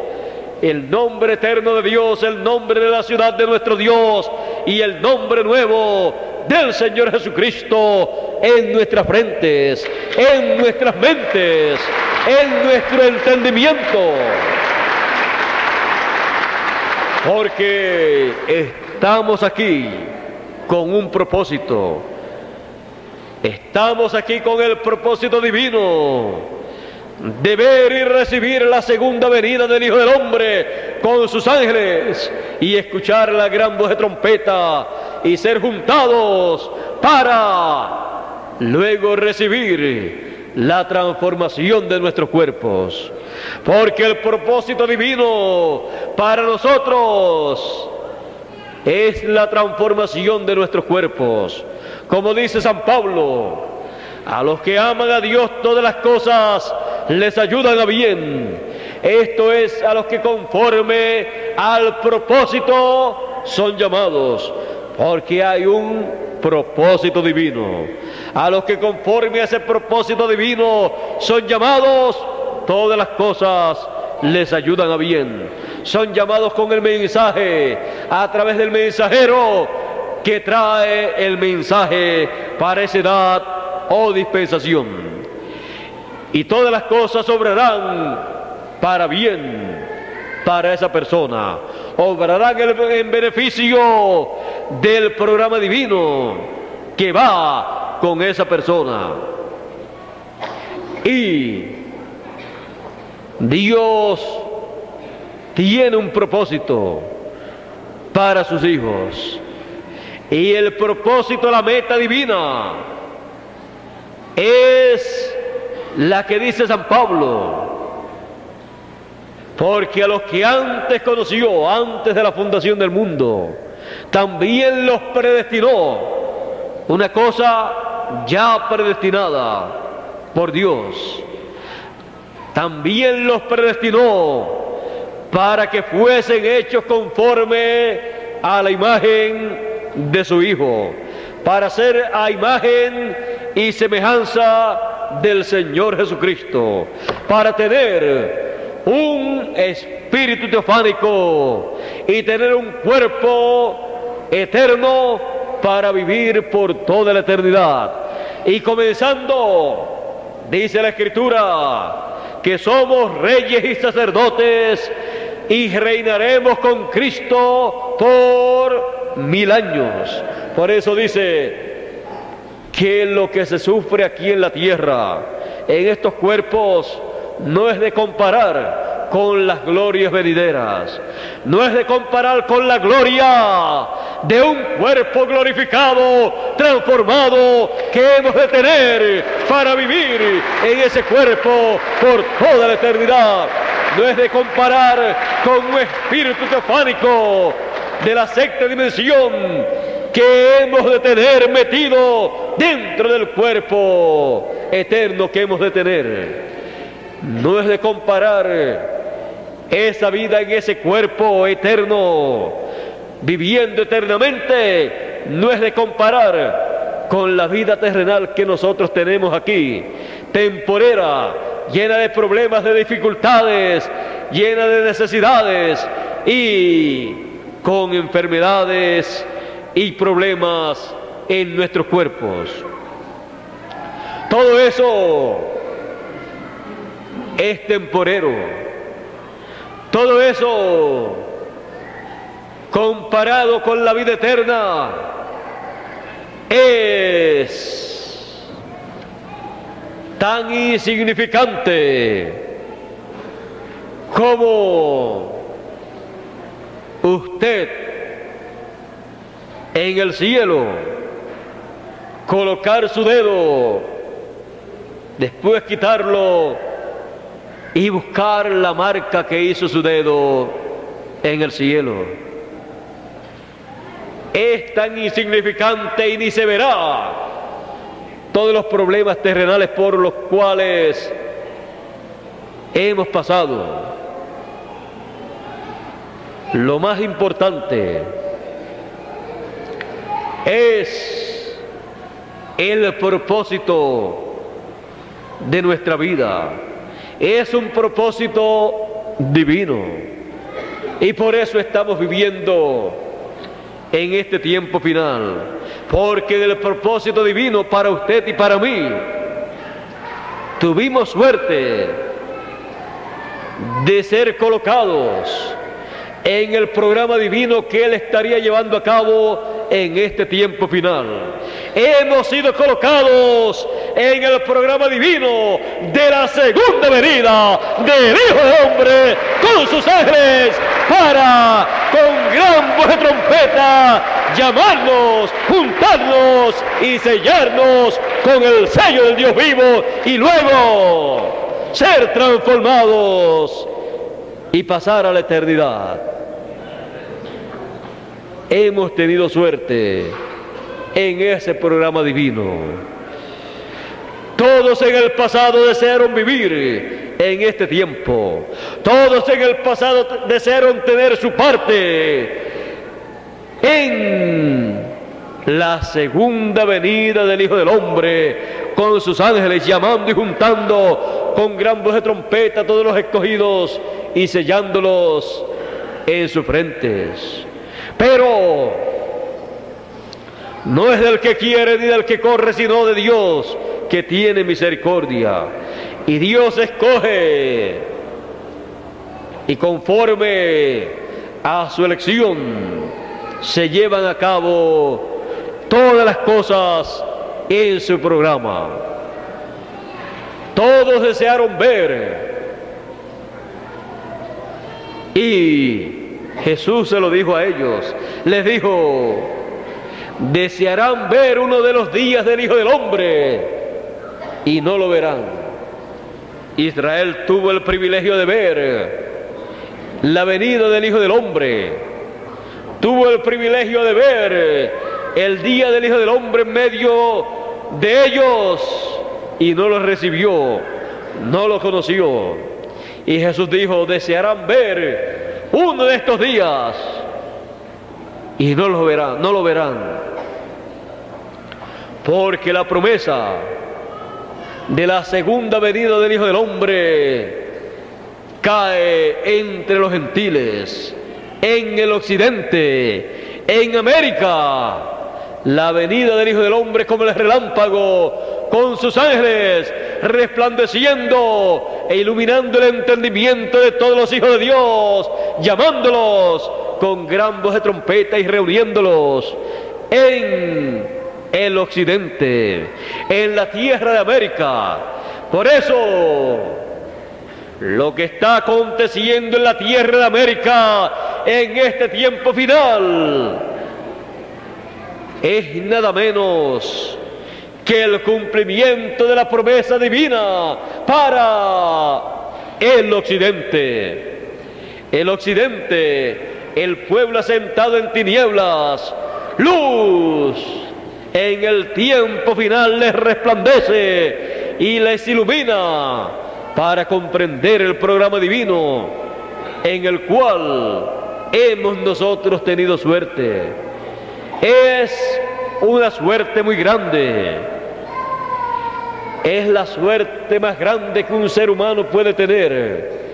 el nombre eterno de Dios, el nombre de la ciudad de nuestro Dios y el nombre nuevo del Señor Jesucristo en nuestras frentes, en nuestras mentes, en nuestro entendimiento. Porque estamos aquí con un propósito. Estamos aquí con el propósito divino de ver y recibir la segunda venida del Hijo del Hombre con sus ángeles y escuchar la gran voz de trompeta y ser juntados para luego recibir la transformación de nuestros cuerpos. Porque el propósito divino para nosotros es la transformación de nuestros cuerpos. Como dice San Pablo, a los que aman a Dios todas las cosas les ayudan a bien. Esto es, a los que conforme al propósito son llamados, porque hay un propósito divino. A los que conforme a ese propósito divino son llamados, todas las cosas les ayudan a bien. Son llamados con el mensaje, a través del mensajero que trae el mensaje para esa edad o dispensación. Y todas las cosas obrarán para bien para esa persona, obrarán en beneficio del programa divino que va con esa persona. Y Dios tiene un propósito para sus hijos, y el propósito, la meta divina es la que dice San Pablo: porque a los que antes conoció, antes de la fundación del mundo, también los predestinó. Una cosa ya predestinada por Dios. También los predestinó para que fuesen hechos conforme a la imagen de su Hijo, para ser a imagen y semejanza del Señor Jesucristo, para tener un espíritu teofánico y tener un cuerpo eterno para vivir por toda la eternidad. Y comenzando, dice la Escritura, que somos reyes y sacerdotes y reinaremos con Cristo por 1000 años. Por eso dice que lo que se sufre aquí en la tierra, en estos cuerpos, no es de comparar con las glorias venideras, no es de comparar con la gloria de un cuerpo glorificado, transformado, que hemos de tener para vivir en ese cuerpo por toda la eternidad. No es de comparar con un espíritu teofánico de la sexta dimensión que hemos de tener metido dentro del cuerpo eterno que hemos de tener. No es de comparar esa vida en ese cuerpo eterno, viviendo eternamente, no es de comparar con la vida terrenal que nosotros tenemos aquí, temporera, llena de problemas, de dificultades, llena de necesidades y con enfermedades y problemas en nuestros cuerpos. Todo eso es temporero. Todo eso, comparado con la vida eterna, es tan insignificante como usted en el cielo colocar su dedo, después quitarlo y buscar la marca que hizo su dedo en el cielo. Es tan insignificante y ni se verá todos los problemas terrenales por los cuales hemos pasado. Lo más importante es el propósito de nuestra vida. Es un propósito divino y por eso estamos viviendo en este tiempo final, porque del propósito divino para usted y para mí tuvimos suerte de ser colocados en el programa divino que Él estaría llevando a cabo en este tiempo final. Hemos sido colocados en el programa divino de la segunda venida del Hijo del Hombre con sus ángeles para, con gran voz de trompeta, llamarnos, juntarnos y sellarnos con el sello del Dios vivo y luego ser transformados y pasar a la eternidad. Hemos tenido suerte en ese programa divino. Todos en el pasado desearon vivir en este tiempo. Todos en el pasado desearon tener su parte en la segunda venida del Hijo del Hombre, con sus ángeles llamando y juntando con gran voz de trompeta a todos los escogidos y sellándolos en sus frentes. Pero no es del que quiere ni del que corre, sino de Dios, que tiene misericordia. Y Dios escoge, y conforme a su elección se llevan a cabo todas las cosas en su programa. Todos desearon ver, y Jesús se lo dijo a ellos, les dijo: desearán ver uno de los días del Hijo del Hombre y no lo verán. Israel tuvo el privilegio de ver la venida del Hijo del Hombre, tuvo el privilegio de ver el día del Hijo del Hombre en medio de ellos y no lo recibió, no lo conoció. Y Jesús dijo: desearán ver uno de estos días y no lo verán, porque la promesa de la segunda venida del Hijo del Hombre cae entre los gentiles, en el occidente, en América. La venida del Hijo del Hombre como el relámpago, con sus ángeles resplandeciendo e iluminando el entendimiento de todos los hijos de Dios, llamándolos con gran voz de trompeta y reuniéndolos en el occidente, en la tierra de América. Por eso, lo que está aconteciendo en la tierra de América en este tiempo final es nada menos que el cumplimiento de la promesa divina para el occidente. El occidente, el pueblo asentado en tinieblas, luz en el tiempo final les resplandece y les ilumina para comprender el programa divino en el cual hemos nosotros tenido suerte. Es una suerte muy grande. Es la suerte más grande que un ser humano puede tener.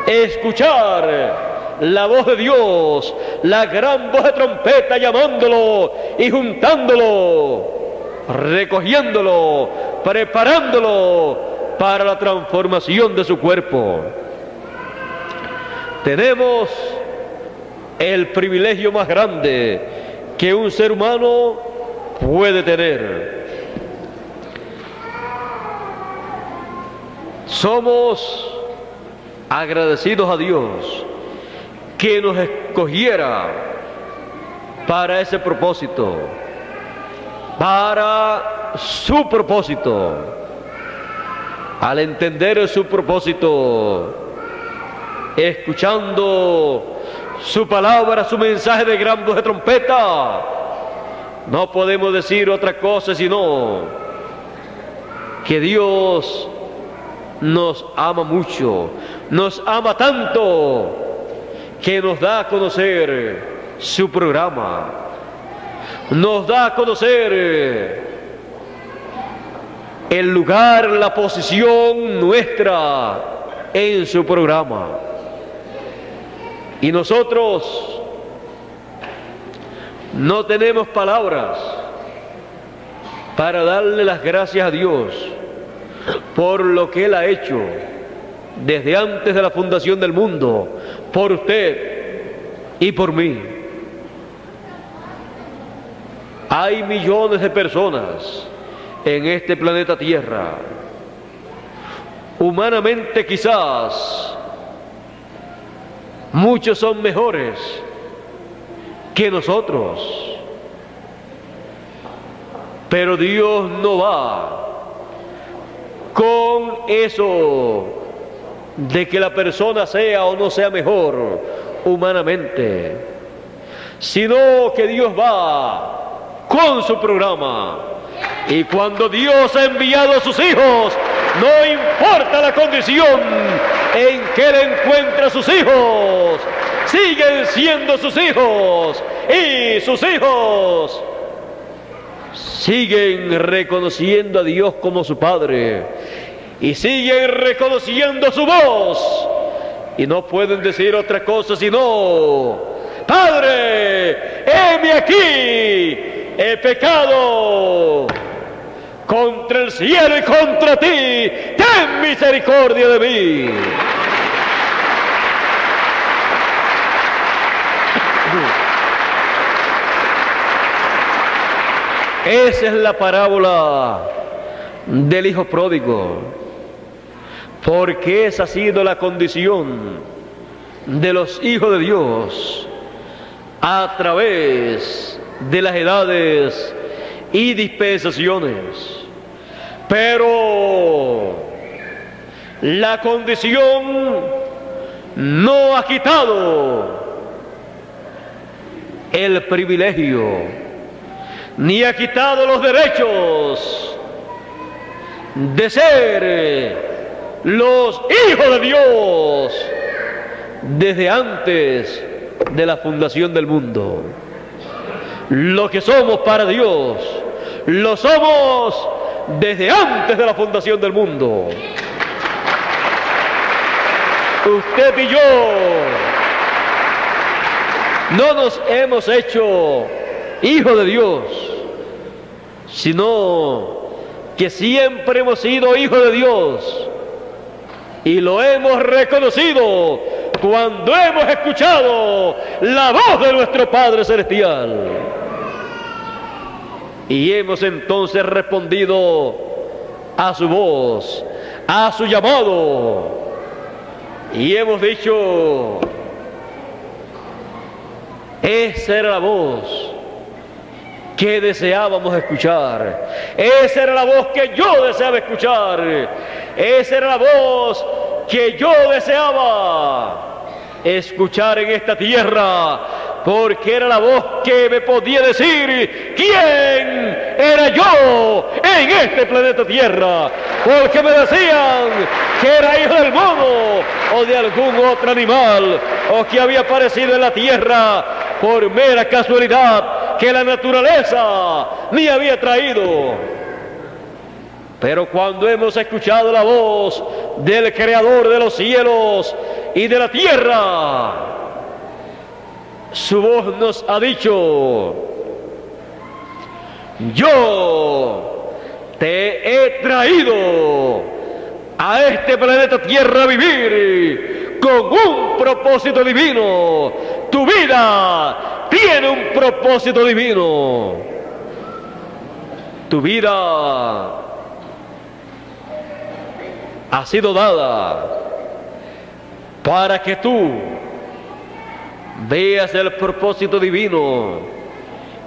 Escuchar la voz de Dios, la gran voz de trompeta llamándolo y juntándolo, recogiéndolo, preparándolo para la transformación de su cuerpo. Tenemos el privilegio más grande que un ser humano puede tener. Somos agradecidos a Dios que nos escogiera para ese propósito, para su propósito. Al entender su propósito, escuchando su palabra, su mensaje de gran voz de trompeta, no podemos decir otra cosa sino que Dios nos ama mucho, nos ama tanto que nos da a conocer su programa, nos da a conocer el lugar, la posición nuestra en su programa. Y nosotros no tenemos palabras para darle las gracias a Dios por lo que Él ha hecho desde antes de la fundación del mundo, por usted y por mí. Hay millones de personas en este planeta Tierra. Humanamente quizás muchos son mejores que nosotros, pero Dios no va con eso de que la persona sea o no sea mejor humanamente, sino que Dios va con su programa. Y cuando Dios ha enviado a sus hijos, no importa la condición en que Él encuentra a sus hijos, siguen siendo sus hijos, y sus hijos siguen reconociendo a Dios como su Padre, y siguen reconociendo su voz, y no pueden decir otra cosa sino: Padre, heme aquí, he pecado contra el cielo y contra ti, ten misericordia de mí. Esa es la parábola del hijo pródigo, porque esa ha sido la condición de los hijos de Dios a través de las edades y dispensaciones. Pero la condición no ha quitado el privilegio, ni ha quitado los derechos de ser los hijos de Dios desde antes de la fundación del mundo. Lo que somos para Dios, lo somos desde antes de la fundación del mundo. Usted y yo no nos hemos hecho hijos de Dios, sino que siempre hemos sido hijos de Dios, y lo hemos reconocido cuando hemos escuchado la voz de nuestro Padre Celestial, y hemos entonces respondido a su voz, a su llamado, y hemos dicho: esa era la voz que deseábamos escuchar, esa era la voz que yo deseaba escuchar, esa era la voz que yo deseaba escuchar en esta tierra, porque era la voz que me podía decir quién era yo en este planeta Tierra, porque me decían que era hijo del mono o de algún otro animal, o que había aparecido en la Tierra por mera casualidad que la naturaleza me había traído. Pero cuando hemos escuchado la voz del Creador de los cielos y de la tierra, su voz nos ha dicho: yo te he traído a este planeta Tierra a vivir con un propósito divino. Tu vida tiene un propósito divino. Tu vida ha sido dada para que tú veas el propósito divino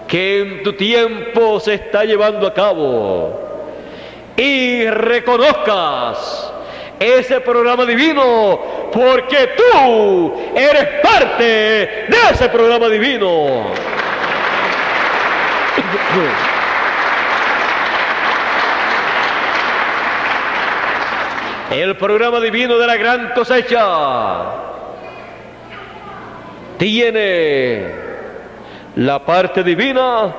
que en tu tiempo se está llevando a cabo y reconozcas ese programa divino, porque tú eres parte de ese programa divino. El programa divino de la gran cosecha tiene la parte divina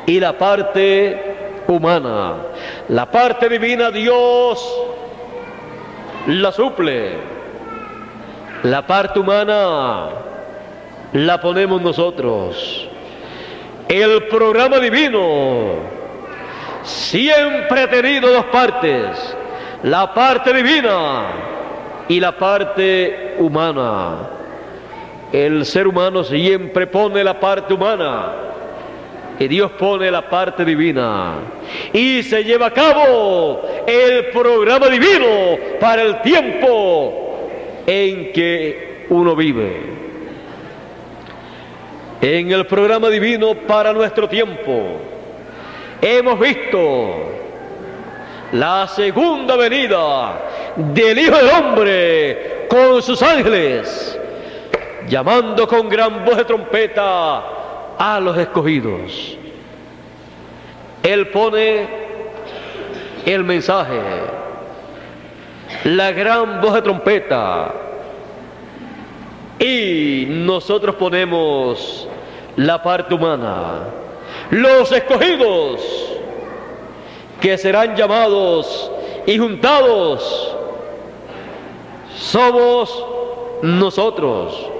y la parte humana. La parte divina Dios la suple, la parte humana la ponemos nosotros. El programa divino siempre ha tenido dos partes: la parte divina y la parte humana. El ser humano siempre pone la parte humana y Dios pone la parte divina, y se lleva a cabo el programa divino para el tiempo en que uno vive. En el programa divino para nuestro tiempo hemos visto la segunda venida del Hijo del Hombre con sus ángeles, llamando con gran voz de trompeta a los escogidos. Él pone el mensaje, la gran voz de trompeta, y nosotros ponemos la parte humana. Los escogidos que serán llamados y juntados somos nosotros,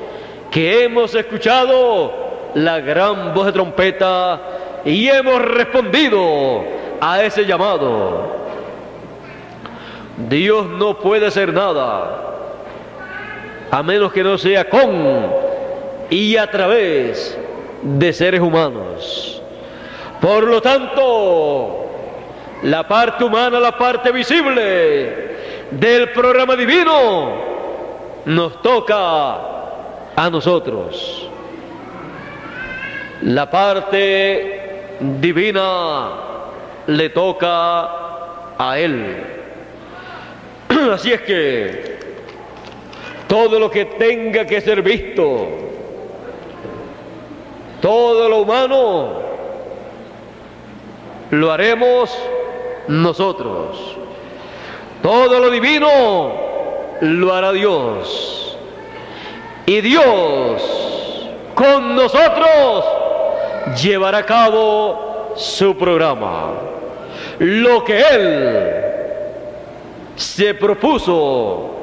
que hemos escuchado la gran voz de trompeta y hemos respondido a ese llamado. Dios no puede hacer nada a menos que no sea con y a través de seres humanos. Por lo tanto, la parte humana, la parte visible del programa divino, nos toca a nosotros. La parte divina le toca a Él. Así es que todo lo que tenga que ser visto, todo lo humano, lo haremos nosotros. Todo lo divino lo hará Dios. Y Dios con nosotros llevará a cabo su programa. Lo que Él se propuso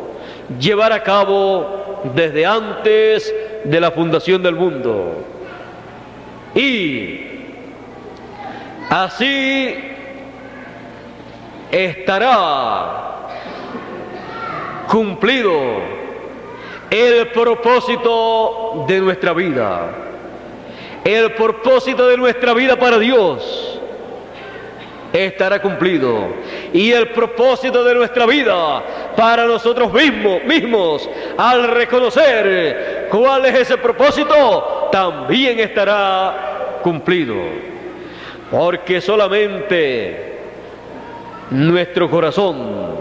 llevar a cabo desde antes de la fundación del mundo. Y así estará cumplido el propósito de nuestra vida. El propósito de nuestra vida para Dios estará cumplido. Y el propósito de nuestra vida para nosotros mismos, al reconocer cuál es ese propósito, también estará cumplido. Porque solamente nuestro corazón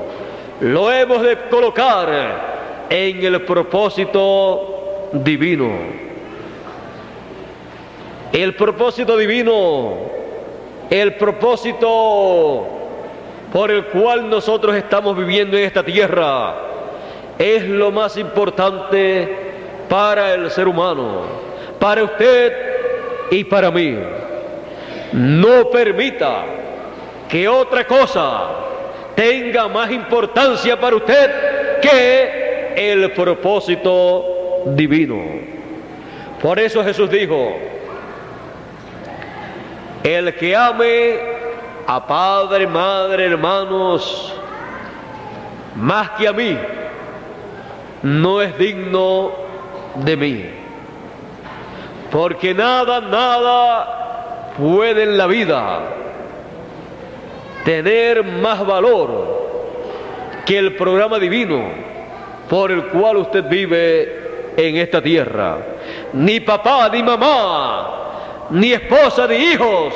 lo hemos de colocar en el propósito divino. El propósito divino, el propósito por el cual nosotros estamos viviendo en esta tierra, es lo más importante para el ser humano, para usted y para mí. No permita que otra cosa tenga más importancia para usted que el propósito divino. Por eso Jesús dijo: el que ame a padre, madre, hermanos, más que a mí, no es digno de mí. Porque nada puede en la vida tener más valor que el programa divino por el cual usted vive en esta tierra. Ni papá, ni mamá, ni esposa, ni hijos,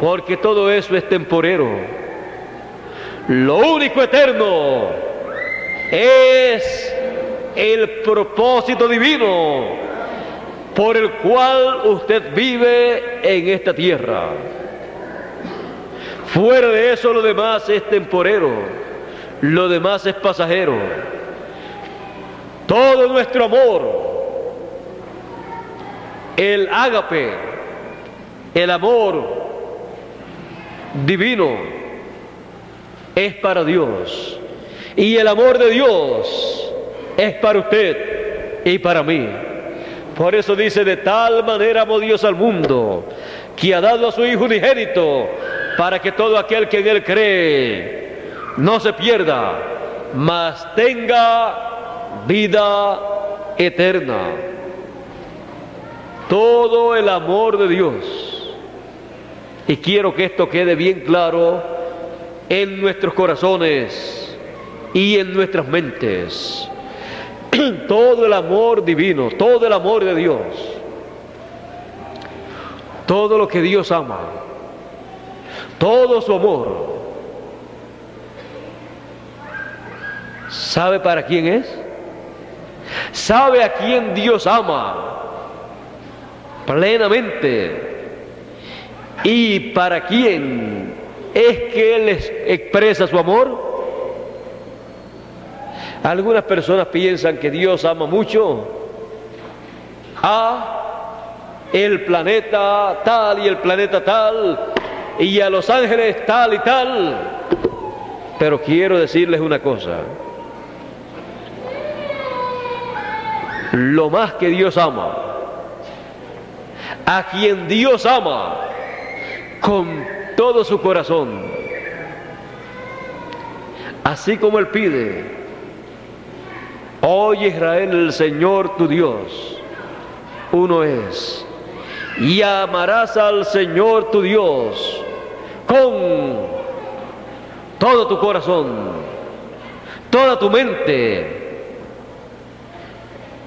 porque todo eso es temporero. Lo único eterno es el propósito divino por el cual usted vive en esta tierra. Fuera de eso, lo demás es temporero, lo demás es pasajero. Todo nuestro amor, el ágape, el amor divino, es para Dios, y el amor de Dios es para usted y para mí. Por eso dice: de tal manera amó Dios al mundo, que ha dado a su Hijo unigénito, para que todo aquel que en Él cree no se pierda, mas tenga vida eterna. Todo el amor de Dios, y quiero que esto quede bien claro en nuestros corazones y en nuestras mentes. Todo el amor divino, todo el amor de Dios, todo lo que Dios ama, todo su amor, ¿sabe para quién es? ¿Sabe a quién Dios ama plenamente? ¿Y para quién es que Él expresa su amor? Algunas personas piensan que Dios ama mucho a el planeta tal y el planeta tal, y a los ángeles tal y tal. Pero quiero decirles una cosa: lo más que Dios ama, a quien Dios ama con todo su corazón, así como Él pide: oye Israel, el Señor tu Dios uno es, y amarás al Señor tu Dios con todo tu corazón, toda tu mente,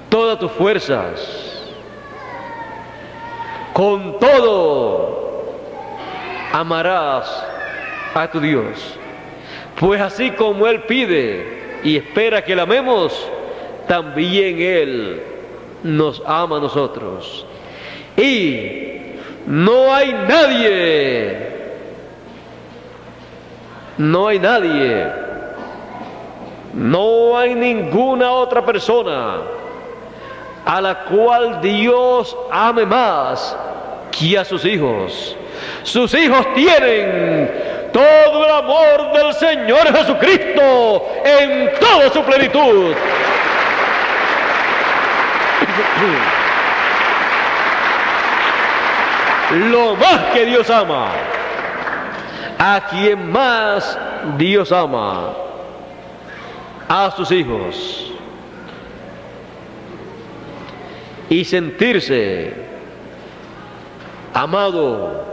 todas tus fuerzas, con todo amarás a tu Dios. Pues así como Él pide y espera que le amemos, también Él nos ama a nosotros. Y no hay nadie, no hay ninguna otra persona a la cual Dios ame más que a sus hijos. Sus hijos tienen todo el amor del Señor Jesucristo en toda su plenitud. Lo más que Dios ama, a quien más Dios ama, a sus hijos. Y sentirse amado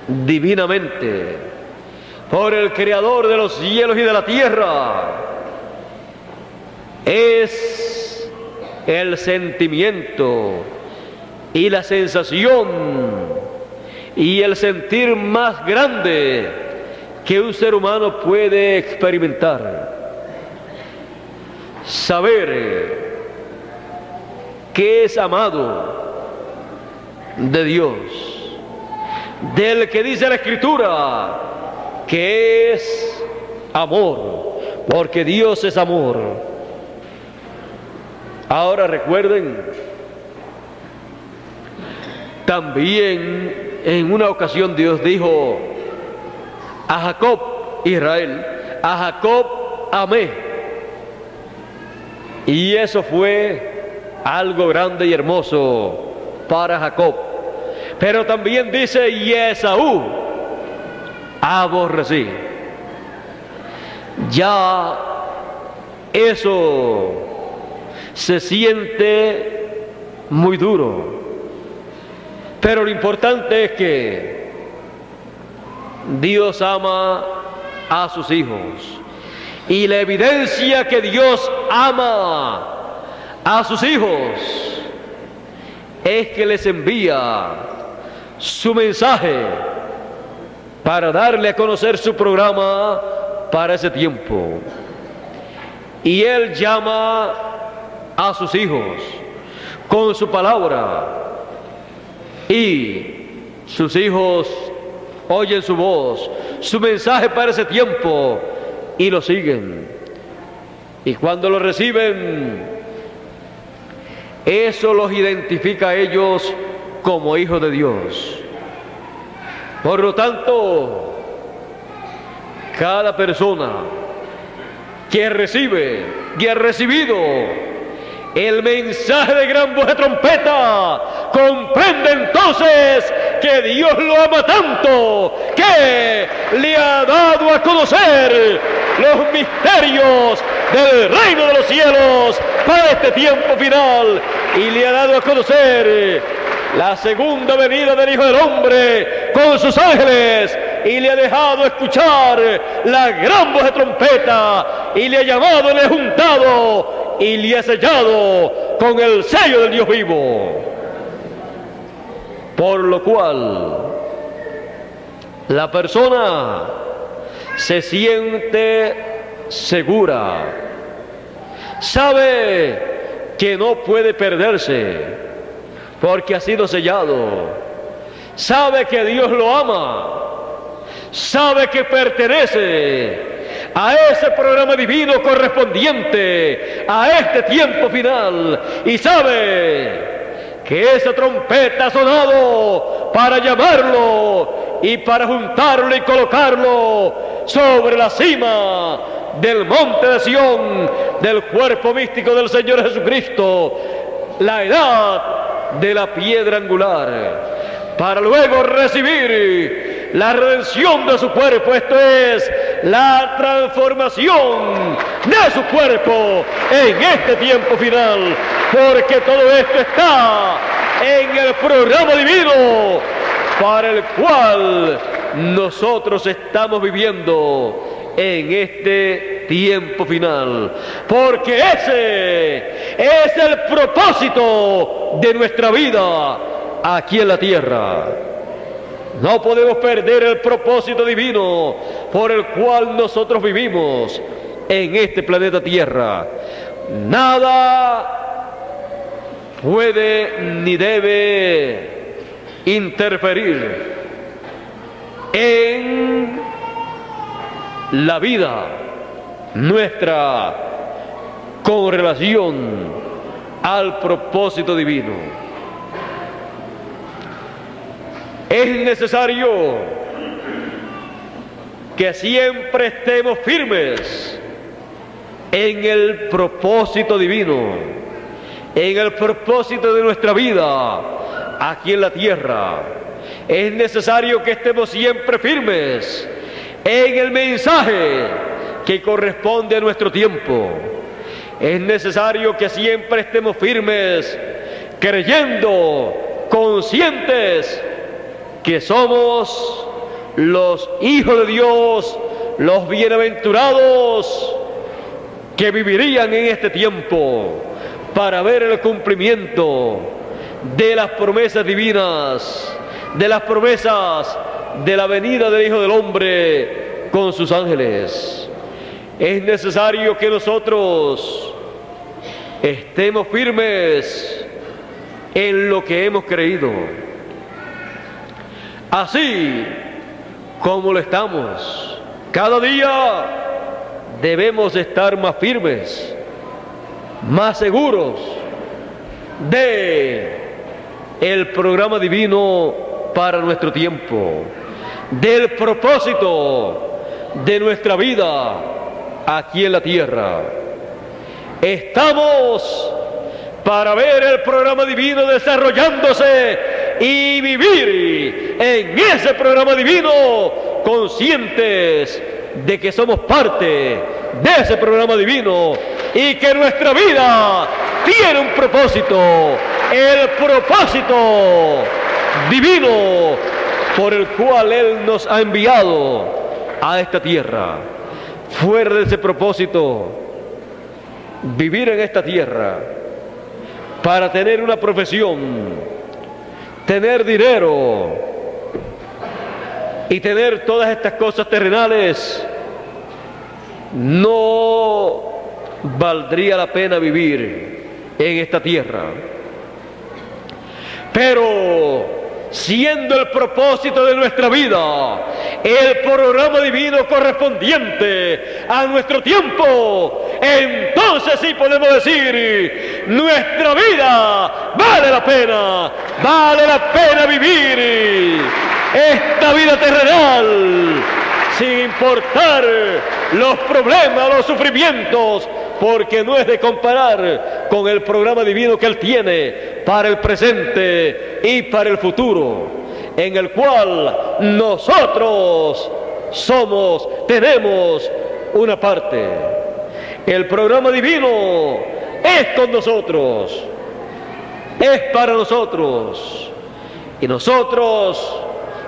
divinamente por el Creador de los cielos y de la tierra es el sentimiento y la sensación y el sentir más grande que un ser humano puede experimentar. Saber que es amado de Dios, del que dice la Escritura que es amor, porque Dios es amor. Ahora recuerden, también en una ocasión Dios dijo a Jacob, Israel, a Jacob amé. Y eso fue algo grande y hermoso para Jacob. Pero también dice, y Esaú aborrecí. Ya eso se siente muy duro. Pero lo importante es que Dios ama a sus hijos. Y la evidencia que Dios ama a sus hijos es que les envía su mensaje para darle a conocer su programa para ese tiempo. Y Él llama a sus hijos con su palabra, y sus hijos oyen su voz, su mensaje para ese tiempo, y lo siguen. Y cuando lo reciben, eso los identifica a ellos como hijos de Dios. Por lo tanto, cada persona que recibe y ha recibido el mensaje de gran voz de trompeta, comprende entonces que Dios lo ama tanto que le ha dado a conocer los misterios del reino de los cielos para este tiempo final, y le ha dado a conocer la segunda venida del Hijo del Hombre con sus ángeles, y le ha dejado escuchar la gran voz de trompeta, y le ha llamado, le ha juntado y le ha sellado con el sello del Dios vivo. Por lo cual la persona se siente segura, sabe que no puede perderse porque ha sido sellado, sabe que Dios lo ama, sabe que pertenece a ese programa divino correspondiente a este tiempo final, y sabe que esa trompeta ha sonado para llamarlo y para juntarlo y colocarlo sobre la cima del monte de Sión, del cuerpo místico del Señor Jesucristo, la edad de la piedra angular, para luego recibir la redención de su cuerpo, esto es, la transformación de su cuerpo en este tiempo final, porque todo esto está en el programa divino para el cual nosotros estamos viviendo en este tiempo final, porque ese es el propósito de nuestra vida aquí en la tierra. No podemos perder el propósito divino por el cual nosotros vivimos en este planeta Tierra. Nada puede ni debe interferir en la vida nuestra con relación al propósito divino. Es necesario que siempre estemos firmes en el propósito divino, en el propósito de nuestra vida aquí en la tierra. Es necesario que estemos siempre firmes en el mensaje que corresponde a nuestro tiempo. Es necesario que siempre estemos firmes, creyendo, conscientes que somos los hijos de Dios, los bienaventurados que vivirían en este tiempo para ver el cumplimiento de las promesas divinas, de las promesas de la venida del Hijo del Hombre con sus ángeles. Es necesario que nosotros estemos firmes en lo que hemos creído. Así como lo estamos, cada día debemos estar más firmes, más seguros de el programa divino para nuestro tiempo, del propósito de nuestra vida aquí en la tierra. Estamos para ver el programa divino desarrollándose y vivir en ese programa divino, conscientes de que somos parte de ese programa divino y que nuestra vida tiene un propósito, el propósito divino por el cual Él nos ha enviado a esta tierra. Fuera de ese propósito, vivir en esta tierra para tener una profesión, tener dinero y tener todas estas cosas terrenales, no valdría la pena vivir en esta tierra. Pero siendo el propósito de nuestra vida el programa divino correspondiente a nuestro tiempo, entonces sí podemos decir: nuestra vida vale la pena vivir esta vida terrenal, sin importar los problemas, los sufrimientos, porque no es de comparar con el programa divino que Él tiene para el presente y para el futuro, en el cual nosotros tenemos una parte. El programa divino es con nosotros, es para nosotros, y nosotros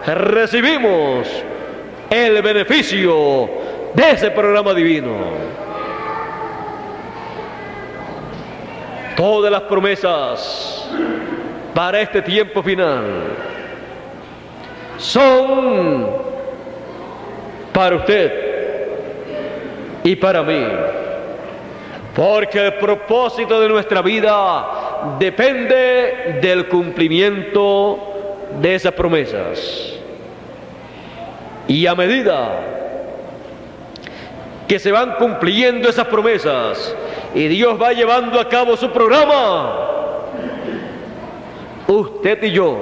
recibimos el beneficio de ese programa divino. Todas las promesas para este tiempo final son para usted y para mí, porque el propósito de nuestra vida depende del cumplimiento de esas promesas. Y a medida que se van cumpliendo esas promesas y Dios va llevando a cabo su programa, usted y yo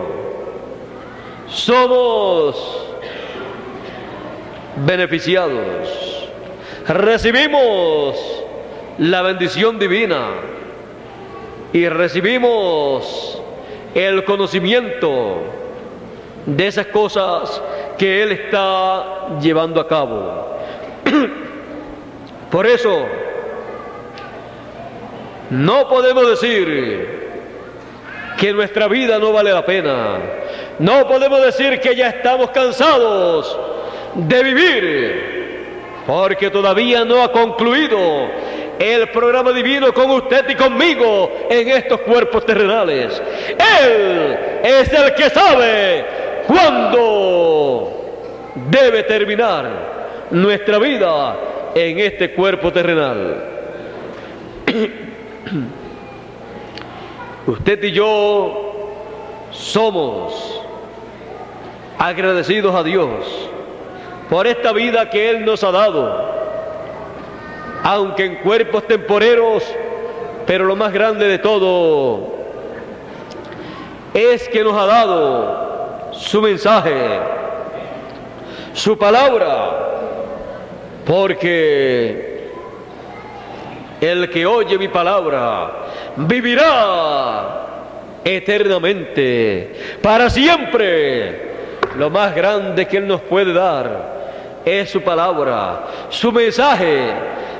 somos beneficiados, recibimos la bendición divina y recibimos el conocimiento de esas cosas que Él está llevando a cabo. Por eso no podemos decir que nuestra vida no vale la pena, no podemos decir que ya estamos cansados de vivir, porque todavía no ha concluido el programa divino con usted y conmigo en estos cuerpos terrenales. Él es el que sabe cuándo debe terminar nuestra vida en este cuerpo terrenal. Usted y yo somos agradecidos a Dios por esta vida que Él nos ha dado, aunque en cuerpos temporeros, pero lo más grande de todo es que nos ha dado su mensaje, su palabra, porque el que oye mi palabra vivirá eternamente, para siempre. Lo más grande que Él nos puede dar es su palabra, su mensaje,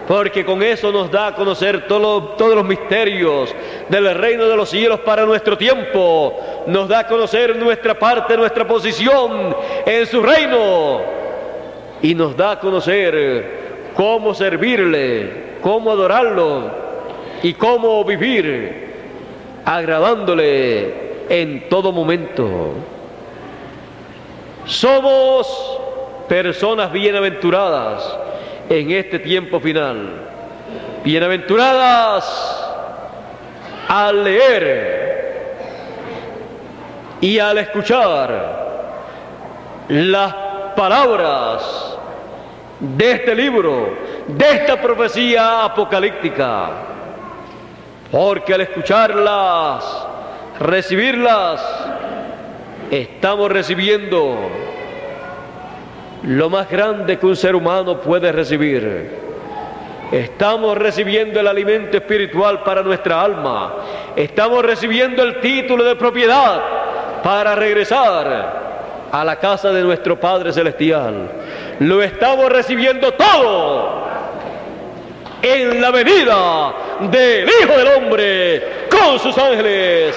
porque con eso nos da a conocer todos los misterios del reino de los cielos para nuestro tiempo, nos da a conocer nuestra parte, nuestra posición en su reino, y nos da a conocer cómo servirle, cómo adorarlo y cómo vivir agradándole en todo momento. Somos personas bienaventuradas en este tiempo final, bienaventuradas al leer Y al escuchar las palabras de este libro, de esta profecía apocalíptica, porque al escucharlas, recibirlas, estamos recibiendo lo más grande que un ser humano puede recibir. Estamos recibiendo el alimento espiritual para nuestra alma. Estamos recibiendo el título de propiedad para regresar a la casa de nuestro Padre Celestial. Lo estamos recibiendo todo en la venida del Hijo del Hombre con sus ángeles.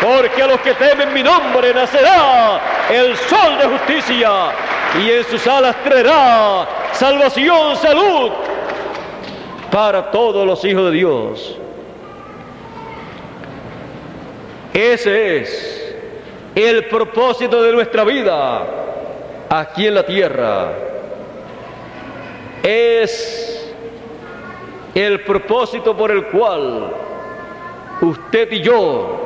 Porque a los que temen mi nombre nacerá el sol de justicia, y en sus alas traerá salvación, salud para todos los hijos de Dios. Ese es el propósito de nuestra vida aquí en la tierra. Es el propósito por el cual usted y yo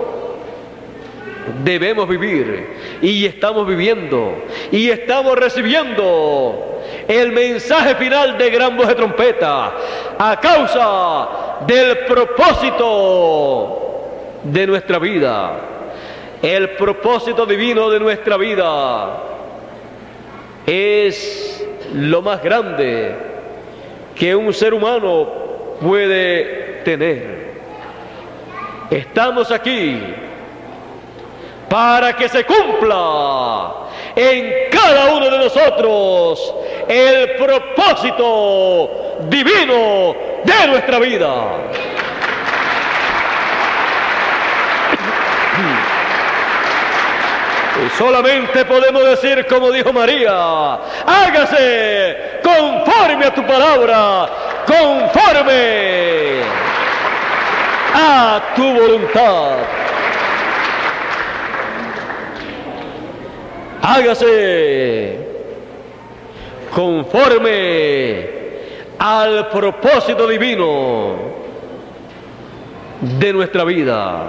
debemos vivir, y estamos viviendo, y estamos recibiendo el mensaje final de gran voz de trompeta a causa del propósito de nuestra vida. El propósito divino de nuestra vida es lo más grande que un ser humano puede tener. Estamos aquí para que se cumpla en cada uno de nosotros el propósito divino de nuestra vida. Y solamente podemos decir, como dijo María: hágase conforme a tu palabra, conforme a tu voluntad. Hágase conforme al propósito divino de nuestra vida.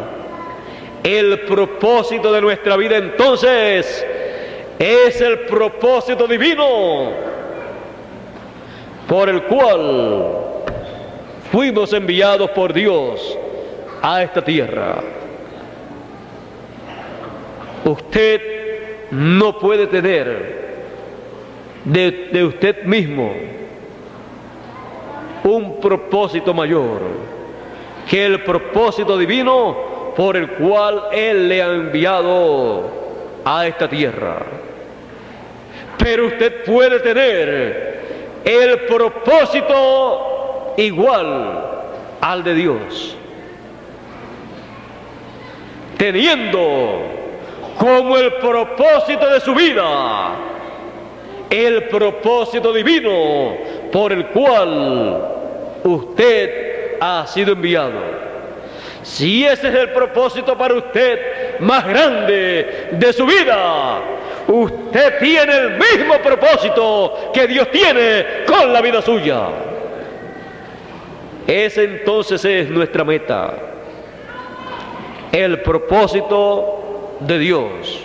El propósito de nuestra vida, entonces, es el propósito divino por el cual fuimos enviados por Dios a esta tierra. Usted no puede tener de usted mismo un propósito mayor que el propósito divino por el cual Él le ha enviado a esta tierra. Pero usted puede tener el propósito igual al de Dios, teniendo como el propósito de su vida el propósito divino por el cual usted ha sido enviado. Si ese es el propósito para usted más grande de su vida, usted tiene el mismo propósito que Dios tiene con la vida suya. Ese entonces es nuestra meta, el propósito de Dios,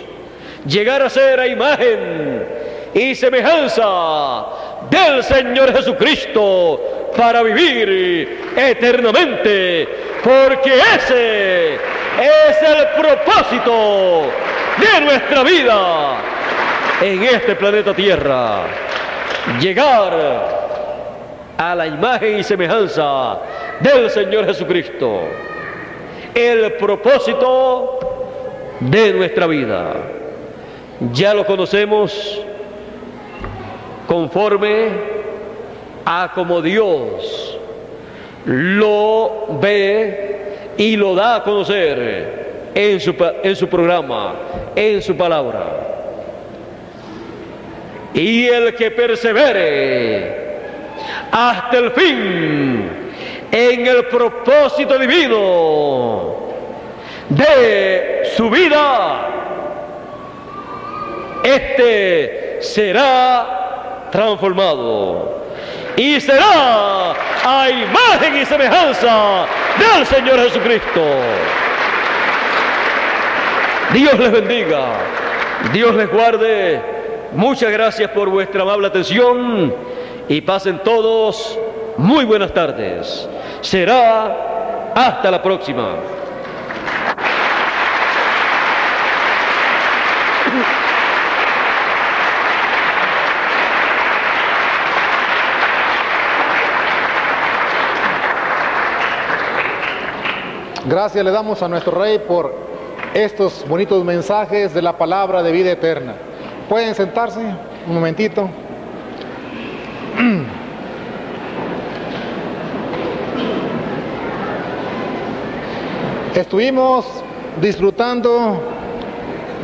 llegar a ser a imagen y semejanza del Señor Jesucristo para vivir eternamente, porque ese es el propósito de nuestra vida en este planeta Tierra, llegar a la imagen y semejanza del Señor Jesucristo, el propósito de nuestra vida. Ya lo conocemos conforme a como Dios lo ve y lo da a conocer en su programa, en su palabra. Y el que persevere hasta el fin en el propósito divino de su vida, este será transformado y será a imagen y semejanza del Señor Jesucristo. Dios les bendiga, Dios les guarde. Muchas gracias por vuestra amable atención y pasen todos muy buenas tardes. Será hasta la próxima. Gracias le damos a nuestro Rey por estos bonitos mensajes de la palabra de vida eterna. ¿Pueden sentarse un momentito? Estuvimos disfrutando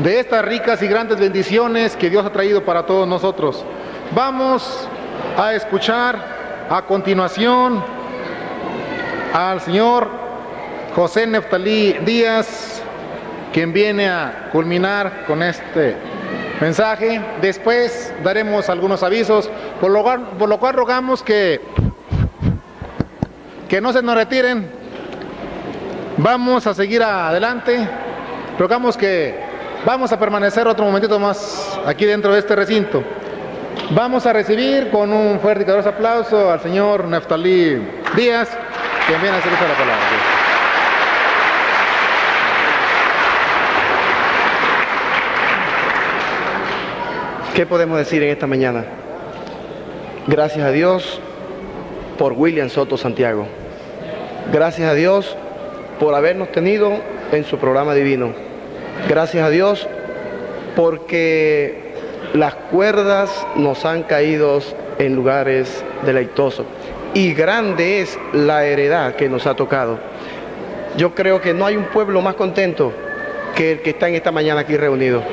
de estas ricas y grandes bendiciones que Dios ha traído para todos nosotros. Vamos a escuchar a continuación al señor José Neftalí Díaz, quien viene a culminar con este mensaje. Después daremos algunos avisos, por lo cual rogamos que no se nos retiren. Vamos a seguir adelante. Rogamos que vamos a permanecer otro momentito más aquí dentro de este recinto. Vamos a recibir con un fuerte y caluroso aplauso al señor Neftalí Díaz, quien viene a hacer uso de la palabra. ¿Qué podemos decir en esta mañana? Gracias a Dios por William Soto Santiago. Gracias a Dios por habernos tenido en su programa divino. Gracias a Dios porque las cuerdas nos han caído en lugares deleitosos. Y grande es la heredad que nos ha tocado. Yo creo que no hay un pueblo más contento que el que está en esta mañana aquí reunido.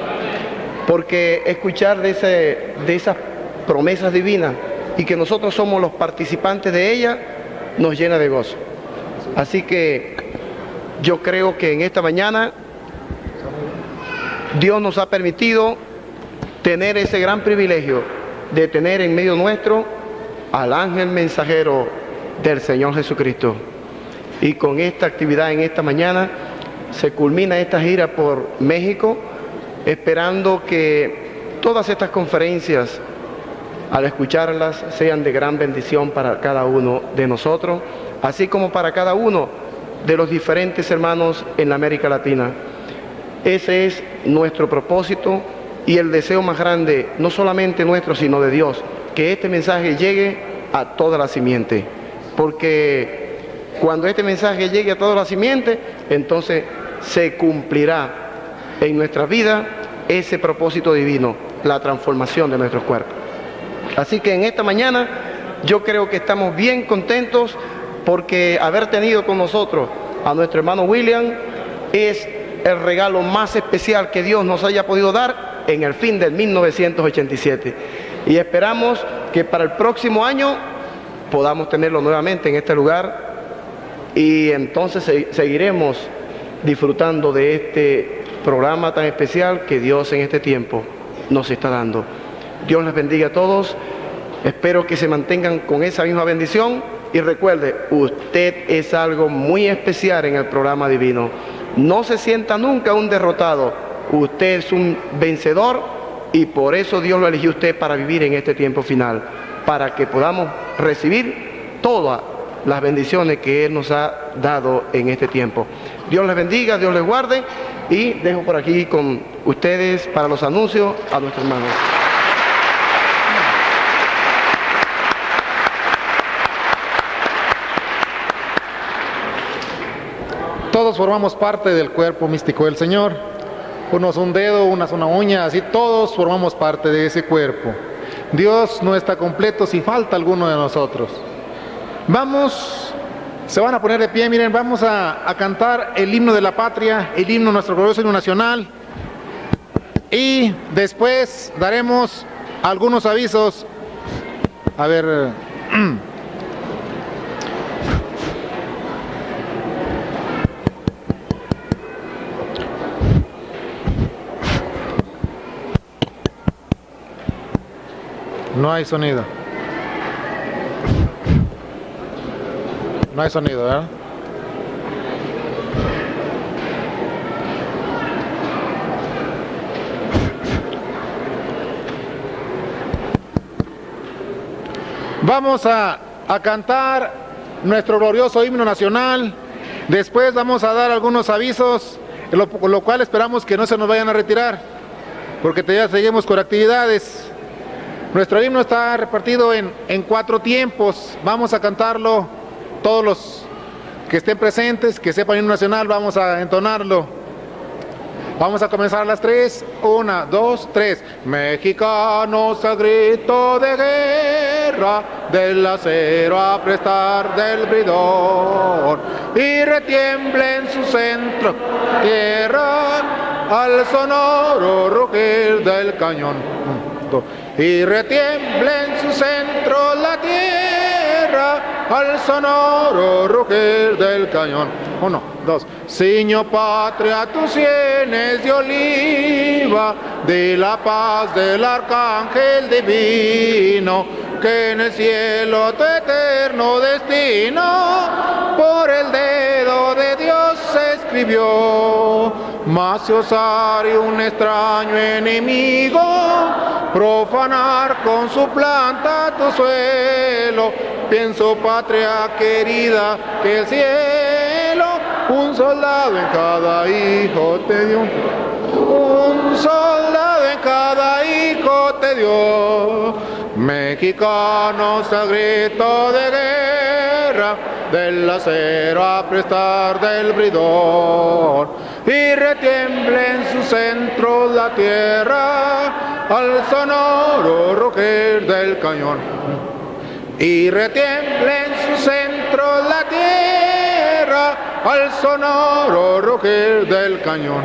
Porque escuchar de esas promesas divinas y que nosotros somos los participantes de ellas nos llena de gozo. Así que yo creo que en esta mañana Dios nos ha permitido tener ese gran privilegio de tener en medio nuestro al ángel mensajero del Señor Jesucristo. Y con esta actividad en esta mañana se culmina esta gira por México, esperando que todas estas conferencias, al escucharlas, sean de gran bendición para cada uno de nosotros, así como para cada uno de los diferentes hermanos en la América Latina. Ese es nuestro propósito y el deseo más grande, no solamente nuestro, sino de Dios, que este mensaje llegue a toda la simiente, porque cuando este mensaje llegue a toda la simiente, entonces se cumplirá en nuestra vida ese propósito divino, la transformación de nuestros cuerpos. Así que en esta mañana yo creo que estamos bien contentos porque haber tenido con nosotros a nuestro hermano William es el regalo más especial que Dios nos haya podido dar en el fin del 1987. Y esperamos que para el próximo año podamos tenerlo nuevamente en este lugar y entonces seguiremos disfrutando de este programa tan especial que Dios en este tiempo nos está dando. Dios les bendiga a todos, espero que se mantengan con esa misma bendición y recuerde, usted es algo muy especial en el programa divino. No se sienta nunca un derrotado, usted es un vencedor y por eso Dios lo eligió a usted para vivir en este tiempo final, para que podamos recibir todas las bendiciones que Él nos ha dado en este tiempo. Dios les bendiga, Dios les guarde y dejo por aquí con ustedes para los anuncios a nuestros hermanos. Todos formamos parte del cuerpo místico del Señor. Unos un dedo, unas una uña, así todos formamos parte de ese cuerpo. Dios no está completo si falta alguno de nosotros. Vamos, se van a poner de pie, miren, vamos a cantar el himno de la patria, el himno, nuestro glorioso himno nacional. Y después daremos algunos avisos. A ver... No hay sonido. No hay sonido, ¿verdad? Vamos a cantar nuestro glorioso himno nacional. Después vamos a dar algunos avisos, lo cual esperamos que no se nos vayan a retirar, porque ya seguimos con actividades. Nuestro himno está repartido en 4 tiempos. Vamos a cantarlo todos los que estén presentes, que sepan himno nacional, vamos a entonarlo. Vamos a comenzar a las 3. 1, 2, 3. Mexicanos al grito de guerra, del acero a prestar del bridor, y retiembla en su centro tierra al sonoro rugir del cañón. Y retiembla en su centro la tierra al sonoro rugir del cañón. 1, 2. Ciño patria tus sienes de oliva, de la paz del arcángel divino, que en el cielo tu eterno destino por el dedo de Dios se escribió. Mas se osare un extraño enemigo profanar con su planta tu suelo, pienso patria querida que el cielo un soldado en cada hijo te dio, un soldado en cada hijo te dio. Mexicanos al grito de guerra, del acero a prestar del bridor, y retiembla en su centro la tierra al sonoro rugir del cañón. Y retiembla en su centro la tierra al sonoro rugir del cañón.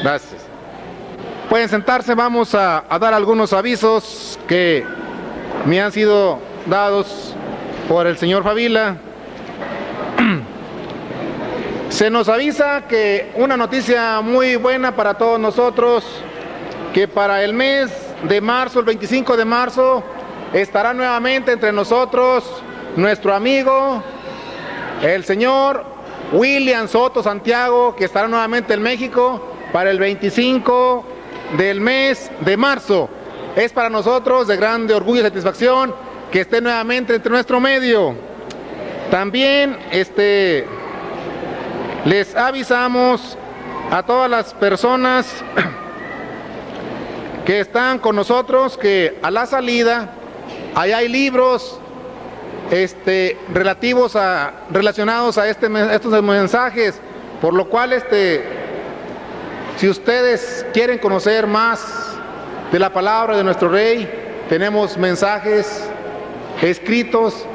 Gracias. Pueden sentarse, vamos a dar algunos avisos que me han sido dados por el señor Favila. Se nos avisa que una noticia muy buena para todos nosotros, que para el mes de marzo, el 25 de marzo, estará nuevamente entre nosotros nuestro amigo, el señor William Soto Santiago, que estará nuevamente en México para el 25 del mes de marzo. Es para nosotros de grande orgullo y satisfacción que esté nuevamente entre nuestro medio. También les avisamos a todas las personas que están con nosotros que a la salida allá hay libros relacionados a estos mensajes, por lo cual si ustedes quieren conocer más de la palabra de nuestro Rey, tenemos mensajes escritos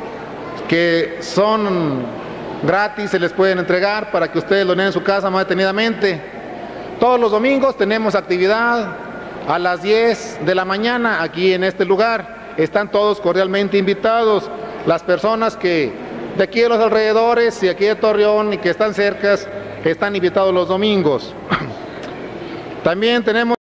que son gratis, se les pueden entregar para que ustedes lo lean en su casa más detenidamente. Todos los domingos tenemos actividad a las 10 de la mañana aquí en este lugar. Están todos cordialmente invitados. Las personas que de aquí de los alrededores y aquí de Torreón y que están cercas están invitados los domingos. También tenemos